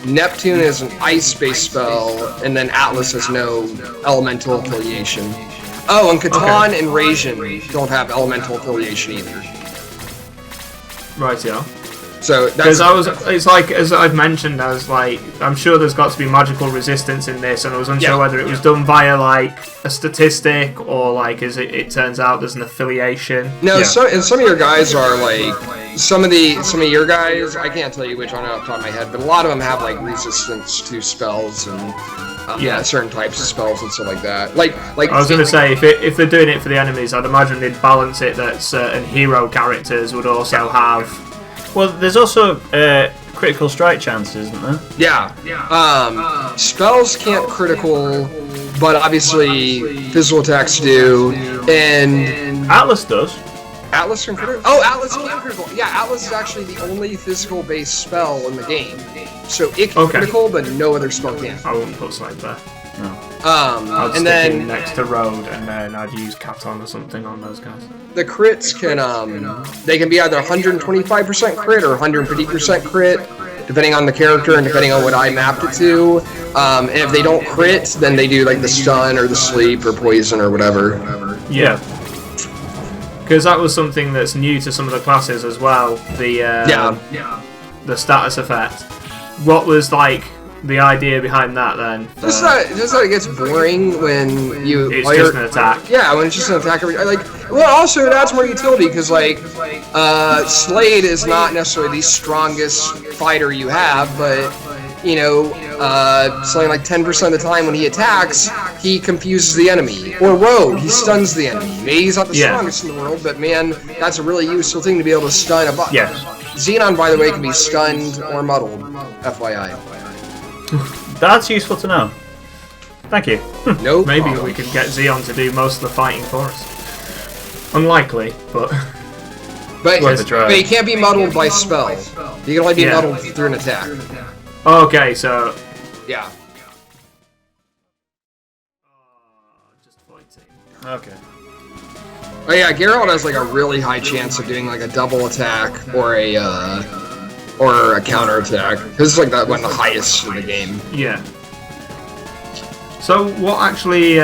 Neptune is an ice-based spell, and then Atlas has no elemental affiliation. Oh, and Catan and Rajin don't have elemental affiliation either. Right, yeah. So that's it's like, as I've mentioned, I was like, I'm sure there's got to be magical resistance in this, and I was unsure whether it was done via like a statistic or like, it turns out there's an affiliation. No, some of your guys are like, some of your guys, I can't tell you which one off the top of my head, but a lot of them have like resistance to spells and certain types of spells and stuff like that. Like I was gonna say, if they're doing it for the enemies, I'd imagine they'd balance it that certain hero characters would also have. Well, there's also critical strike chances, isn't there? Yeah. Spells can't critical, but obviously physical attacks do, and Atlas does. Atlas can critical. Oh, Atlas can critical. Yeah, Atlas is actually the only physical-based spell in the game, so it can critical, but no other spell can. I wouldn't put Slide there. No. I'd and stick then him next to Road, and then I'd use Katon or something on those guys. the crits can they can be either 125% crit or 150% crit, depending on the character and depending on what I mapped it to. And if they don't crit, then they do like the stun or the sleep or poison or whatever. Yeah. Because that was something that's new to some of the classes as well. The status effect. What was like the idea behind that then? Just that it gets boring when you. It's just an attack. Yeah, when it's just an attack. Well, also it adds more utility because Slade is not necessarily the strongest fighter you have, but you know, something like 10% of the time when he attacks, he confuses the enemy. Or Road, he stuns the enemy. Maybe he's not the strongest in the world, but man, that's a really useful thing to be able to stun a button. Yes. Xenon, by the way, can be stunned or muddled. FYI. That's useful to know. Thank you. Nope. Maybe we could get Xeon to do most of the fighting for us. Unlikely, but he can't be muddled by spell. He can only be muddled through an attack. Okay, so yeah. Just 14. Okay. Oh yeah, Geralt has like a really high chance of doing like a double attack or a counter attack. This is like one of the highest in the game. Yeah. So what actually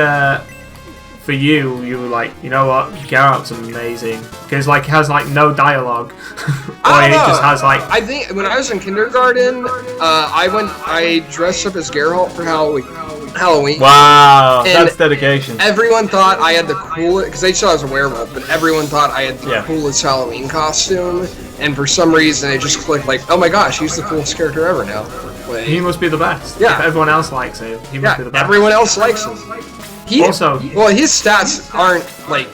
for you were like, you know what, Geralt's amazing because like he has like no dialogue, or he just has like. I think when I was in kindergarten, I dressed up as Geralt for Halloween. Wow, and that's dedication. Everyone thought I had the coolest, because they saw I was a werewolf, but everyone thought I had the coolest Halloween costume, and for some reason it just clicked like, oh my gosh, he's the coolest character ever now. Like, he must be the best. Yeah. If everyone else likes him, he must be the best. Everyone else likes him. Well, his stats aren't like,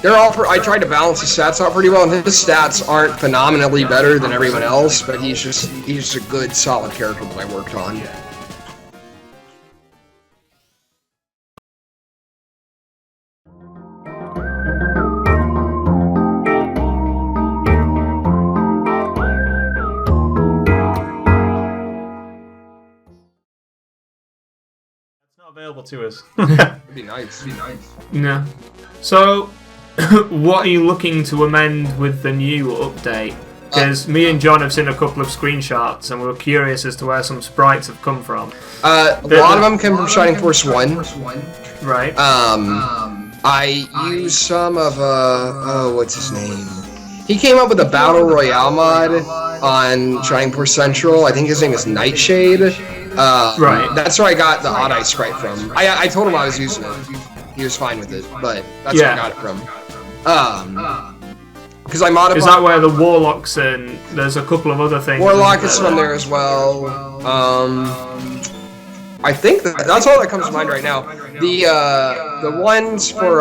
they're all. I tried to balance his stats out pretty well, and his stats aren't phenomenally better than everyone else, but he's just a good, solid character that I worked on. Available to us. It'd be nice. No. So, what are you looking to amend with the new update? Because me and John have seen a couple of screenshots, and we were curious as to where some sprites have come from. A lot of them come from Shining Force 1. Right. I used some of, what's his name? He came up with a Battle Royale mod on Shining Force Central. I think his name is Nightshade. Right. That's where I got the Odd Eye sprite from. I told him I was using it. He was fine with it, but that's where I got it from. Because I modified... Is that where the Warlocks and there's a couple of other things? Warlock is from there as well. I think that's all that comes to mind right now. The ones for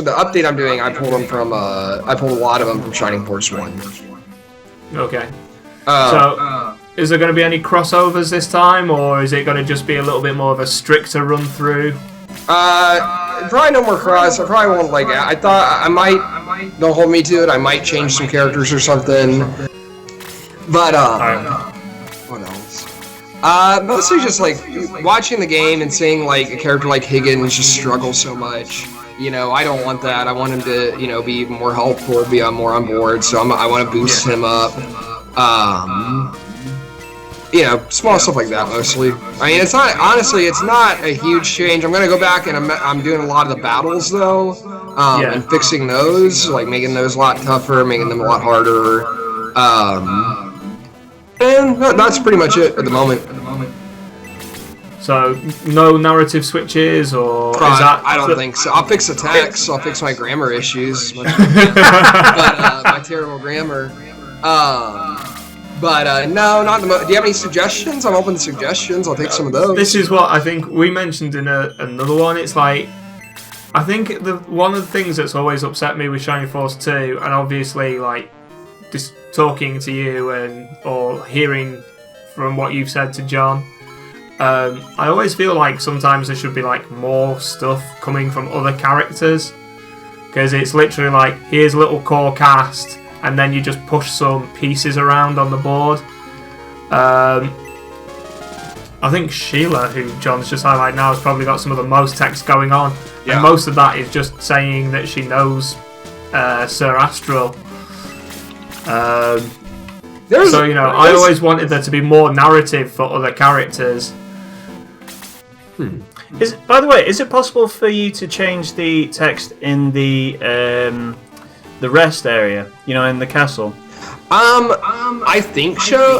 the update I'm doing, I pulled a lot of them from Shining Force 1. Okay. So, is there going to be any crossovers this time, or is it going to just be a little bit more of a stricter run through? Probably no more cross. I probably won't like it. I thought I might. Don't hold me to it. I might change some characters or something. But what else? Mostly just like watching the game and seeing like a character like Higgins just struggle so much. You know, I don't want that. I want him to, you know, be more helpful, be more on board. So I want to boost him up. You know, small stuff like that mostly. I mean, it's not a huge change. I'm gonna go back and I'm doing a lot of the battles though, and fixing those, like making those a lot tougher, making them a lot harder. And that's pretty much it at the moment. So, no narrative switches, or is that... I don't think so. I'll fix the text. I'll fix my grammar issues. But, my terrible grammar. No, not the most. Do you have any suggestions? I'm open to suggestions. I'll take some of those. This is what I think we mentioned in another one. It's like, I think one of the things that's always upset me with Shining Force 2, and obviously, like, just talking to you or hearing from what you've said to John, I always feel like sometimes there should be like more stuff coming from other characters, because it's literally like, here's a little core cast, and then you just push some pieces around on the board. I think Sheila, who John's just highlighted now, has probably got some of the most text going on, and most of that is just saying that she knows Sir Astral. So, you know, I always wanted there to be more narrative for other characters. By the way, is it possible for you to change the text in the rest area? You know, in the castle. I think so.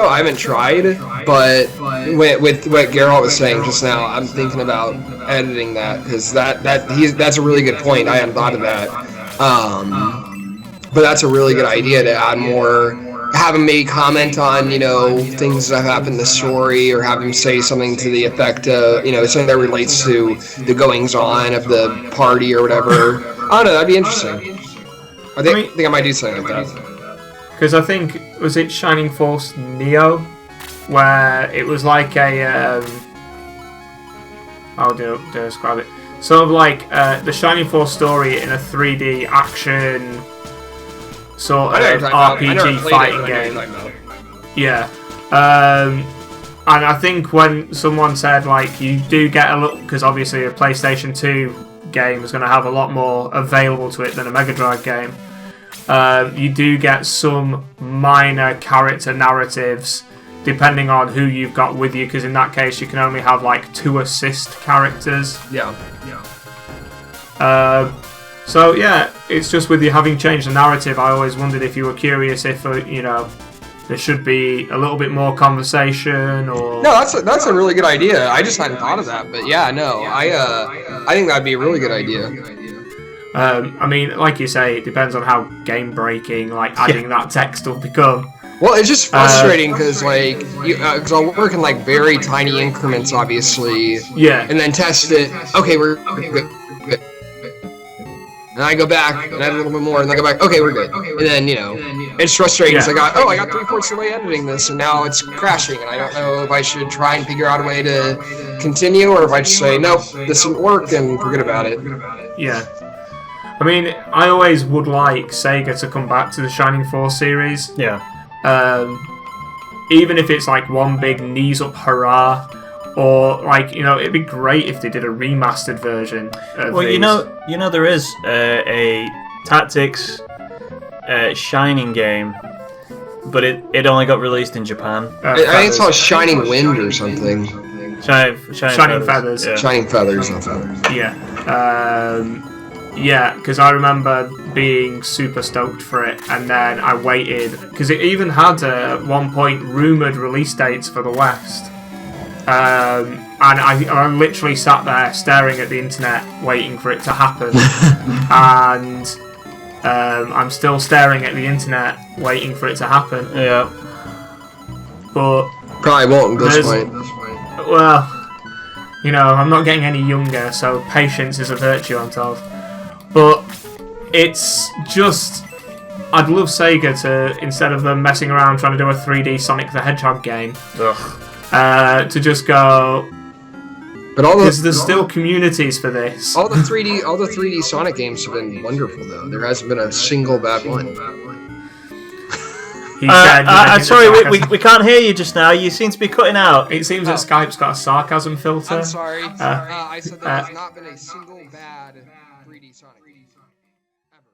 I haven't tried, but with what Gareth was saying just now, I'm thinking about editing that, because that's a really good point. I hadn't thought of that. But that's a really good idea to add more. Have him maybe comment on, you know, things that have happened in the story, or have him say something to the effect of, you know, something that relates to the goings on of the party or whatever. I don't know. That'd be interesting. I think I might do something like that. Because I think, was it Shining Force Neo, where it was like a how do I describe it? Sort of like the Shining Force story in a 3D action sort of RPG fighting game. Yeah. And I think when someone said, like, you do get a look, because obviously a PlayStation 2 game is going to have a lot more available to it than a Mega Drive game, you do get some minor character narratives depending on who you've got with you, because in that case you can only have like 2 assist characters. So yeah, it's just with you having changed the narrative, I always wondered if you were curious if you know, there should be a little bit more conversation, or... No, that's a really good idea. I just hadn't thought of that, but yeah, no, I think that'd be a really good idea. I mean, like you say, it depends on how game breaking, like, adding that text will become. Well, it's just frustrating because, like, because I'll work in like very tiny increments, obviously. Yeah. And then test it. Okay, we're good. And I go back and add a little bit more, and then I go back. Okay, we're good. And then, you know, it's frustrating because I got 3/4 of the way editing this, and now it's crashing, and I don't know if I should try and figure out a way to continue, or if I just say nope, this didn't work, and forget about it. Yeah. I mean, I always would like Sega to come back to the Shining Force series. Yeah. Even if it's like one big knees up hurrah, or like, you know, it'd be great if they did a remastered version of Well, these. you know, there is a tactics Shining game, but it only got released in Japan. I think it's called Shining Wind or something. Shining Feathers. Yeah. Shining Feathers, not Feathers. Yeah, because I remember being super stoked for it, and then I waited, because it even had at one point rumoured release dates for the West. And I literally sat there staring at the internet waiting for it to happen. And I'm still staring at the internet waiting for it to happen. Yeah. But Probably won't at this point. well, you know, I'm not getting any younger, so patience is a virtue, I'm told. But it's just, I'd love Sega to, instead of them messing around trying to do a 3D Sonic the Hedgehog game, to just go, But all because there's still communities for this. all the 3D Sonic games have been wonderful though. There hasn't been a single bad one. He said, sorry, we can't hear you just now. You seem to be cutting out. It seems that Skype's got a sarcasm filter. I'm sorry. I said there has not been a single bad 3D Sonic game ever.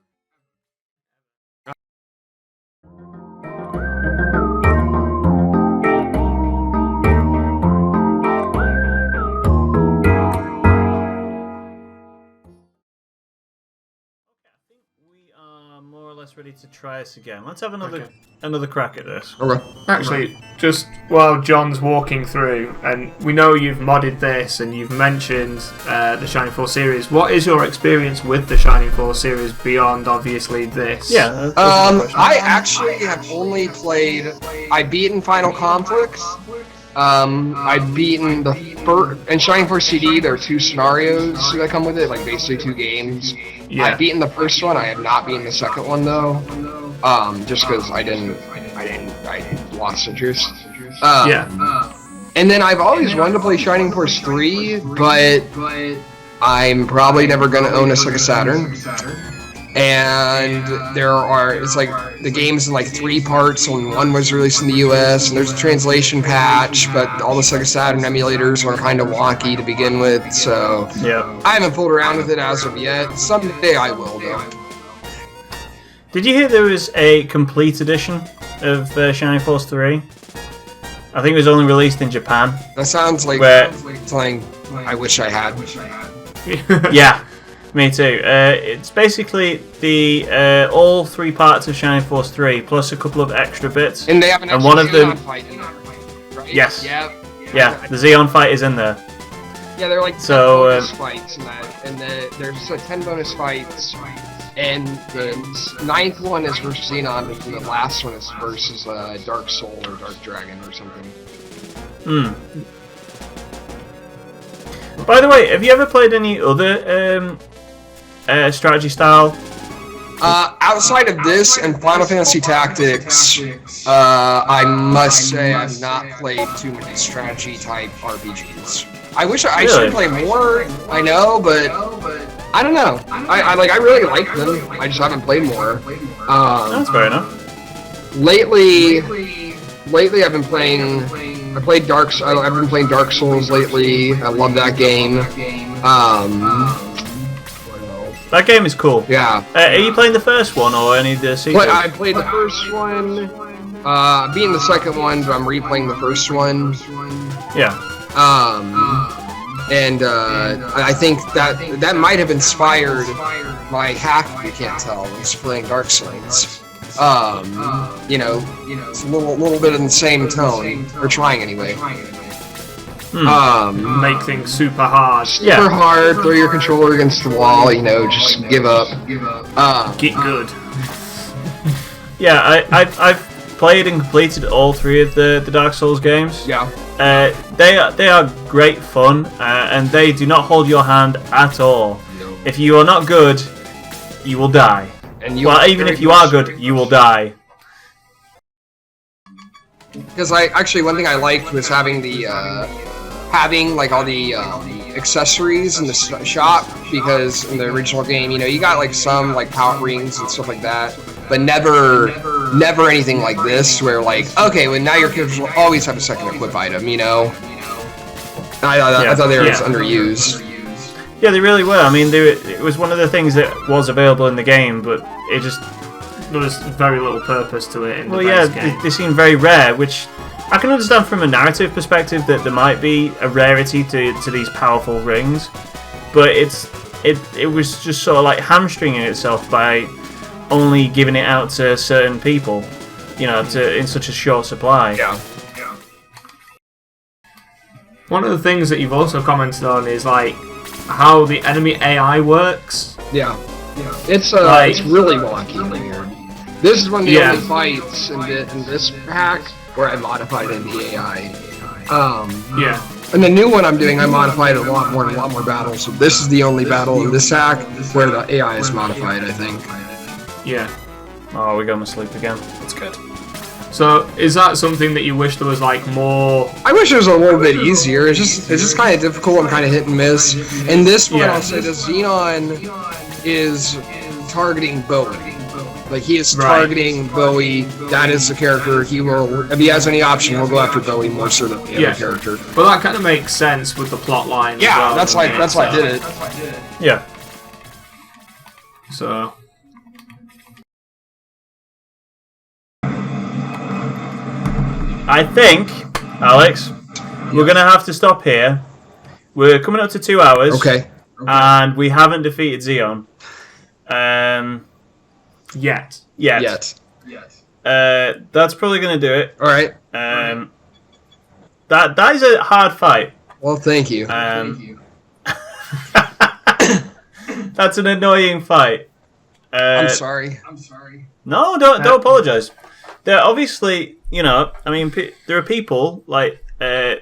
We are more or less ready to try this again. Let's have another crack at this. Okay. Actually, just while John's walking through, and we know you've modded this and you've mentioned the Shining Force series, what is your experience with the Shining Force series beyond obviously this? Yeah. that's a question. I actually have only played. I've beaten Final Conflict. I've beaten the first and Shining Force CD. There are 2 scenarios that come with it, like basically 2 games. Yeah. I've beaten the first one. I have not beaten the second one though. Just because I lost interest. Yeah. And then I've always wanted to play Shining Force 3, but I'm probably never going to own a Sega Saturn. And it's like the game's in like 3 parts, and one was released in the US, and there's a translation patch, but all the Sega Saturn emulators were kind of wonky to begin with, so Yeah. I haven't fooled around with it as of yet. Someday I will, though. Did you hear there was a complete edition of Shining Force 3? I think it was only released in Japan. That sounds like Where- something I wish I had. Yeah, me too. It's basically the all 3 parts of Shining Force 3 plus a couple of extra bits. And they have an And extra one of them- Xenon fight in there, right? Yes. Yeah. Yeah, the Xeon fight is in there. Yeah, they're like 10 So, bonus fights in that, and there's 10 bonus fights, and the 9th one is versus Xenon, and the last one is versus Dark Soul or Dark Dragon or something. By the way, have you ever played any other strategy style? Outside of this and Final Fantasy Tactics, I must say I've not played too many strategy type RPGs. I wish I should play more. I know, but I don't know. I really like them. I just haven't played more. That's fair enough. Lately I've been playing. I've been playing Dark Souls lately. I love that game. That game is cool. Yeah. Are you playing the first one or any of the sequels? I played the first one. Being the second one, but I'm replaying the first one. Yeah. I think that might have inspired my hack. If you can't tell, I was playing Dark Souls. It's a little bit in the same tone. Or trying anyway. Make things super hard. Super hard. Throw your controller against the wall. Just give up. Get good. Yeah, I've played and completed all 3 of the Dark Souls games. Yeah. They are great fun, and they do not hold your hand at all. No. If you are not good, you will die. And Even if you are good, you will die. Because one thing I liked was having all the accessories in the shop, because in the original game, you got some power rings and stuff like that, but never anything like this where okay, well now your characters will always have a second equip item, I thought they were just underused. Yeah, they really were. I mean, it was one of the things that was available in the game, but it just there was very little purpose to it in the Well, base yeah, game. they seem very rare, which I can understand from a narrative perspective that there might be a rarity to these powerful rings, but it was just sort of like hamstringing itself by only giving it out to certain people, you know, in such a short supply. Yeah. One of the things that you've also commented on is like how the enemy AI works. Yeah. It's really wonky and weird. This is one of the only fights in this pack where I modified in the AI. Yeah. And the new one I'm doing, I modified a lot more battles. So this is the only battle in this hack where the AI is modified, I think. Yeah. Oh, we're going to sleep again. That's good. So, is that something that you wish there was like more? I wish it was a little bit easier. It's just kind of difficult and kind of hit and miss. And this one, I'll say, the Xenon is targeting Bowie. Like, he is targeting Bowie. That is the character. He will, if he has any option, he'll go after Bowie more so than the other character. Well, that kind of makes sense with the plot line. Yeah, as well, that's why I did it. Yeah. So. I think, Alex, we're going to have to stop here. We're coming up to 2 hours. Okay. And we haven't defeated Xeon. Yet. That's probably going to do it. All right. That is a hard fight. Well, thank you. That's an annoying fight. I'm sorry. No, don't apologize. They're obviously, you know, I mean, there are people like there's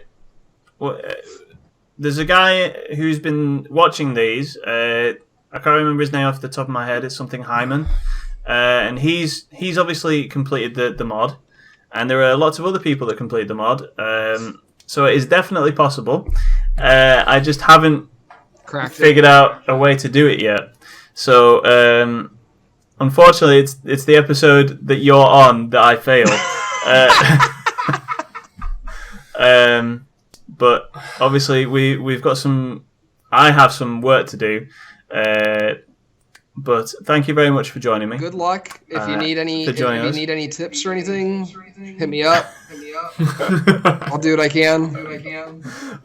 a guy who's been watching these. I can't remember his name off the top of my head. It's something Hyman, and he's obviously completed the mod, and there are lots of other people that completed the mod. So it is definitely possible. I just haven't figured out a way to do it yet. So unfortunately, it's the episode that you're on that I failed. But obviously we've got some. I have some work to do. But thank you very much for joining me. Good luck. If you need any tips or anything, hit me up. I'll do what I can.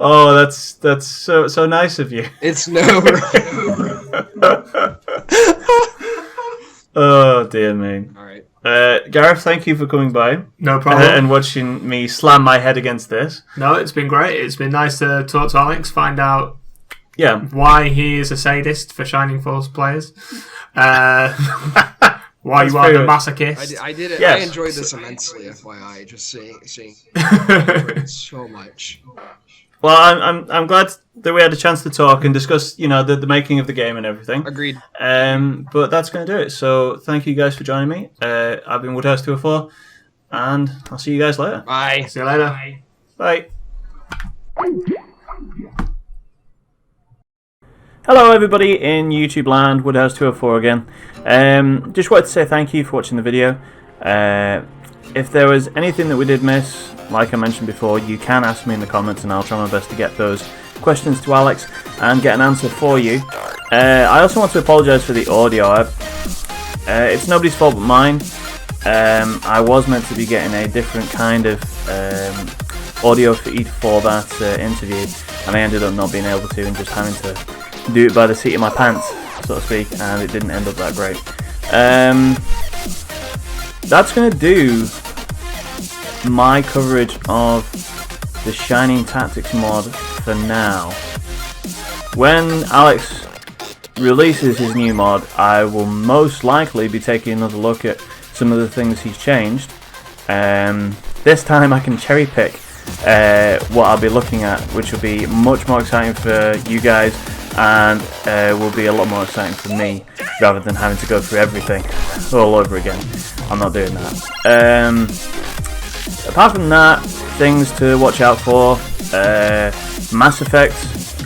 Oh, that's so nice of you. It's no. Oh dear me. All right. Gareth, thank you for coming by. No problem. And watching me slam my head against this. No, it's been great. It's been nice to talk to Alex, find out why he is a sadist for Shining Force players. Why you are the masochist. I did it. Yes. I enjoyed this immensely, FYI. Just saying. I enjoyed it so much. Well, I'm glad that we had a chance to talk and discuss, you know, the making of the game and everything. Agreed. But that's going to do it. So thank you guys for joining me. I've been Woodhouse 204, and I'll see you guys later. Bye. See you later. Bye. Hello everybody in YouTube land, Woodhouse 204 again. Just wanted to say thank you for watching the video. If there was anything that we did miss, like I mentioned before, you can ask me in the comments and I'll try my best to get those questions to Alex and get an answer for you. I also want to apologise for the audio. It's nobody's fault but mine. I was meant to be getting a different kind of audio feed for that interview, and I ended up not being able to and just having to do it by the seat of my pants, so to speak, and it didn't end up that great. That's going to do my coverage of the Shining Tactics mod for now. When Alex releases his new mod, I will most likely be taking another look at some of the things he's changed. This time I can cherry pick what I'll be looking at, which will be much more exciting for you guys and will be a lot more exciting for me rather than having to go through everything all over again. I'm not doing that. Apart from that, things to watch out for. Mass Effect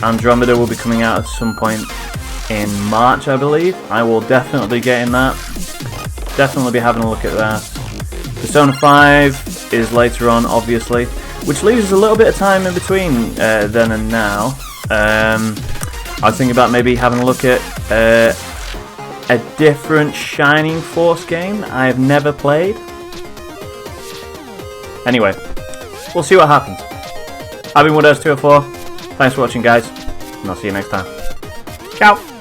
Andromeda will be coming out at some point in March, I believe. I will definitely be getting that. Definitely be having a look at that. Persona 5 is later on, obviously, which leaves us a little bit of time in between then and now. I was thinking about maybe having a look at a different Shining Force game that I have never played. Anyway, we'll see what happens. I've been Woodhouse204. Thanks for watching, guys, and I'll see you next time. Ciao!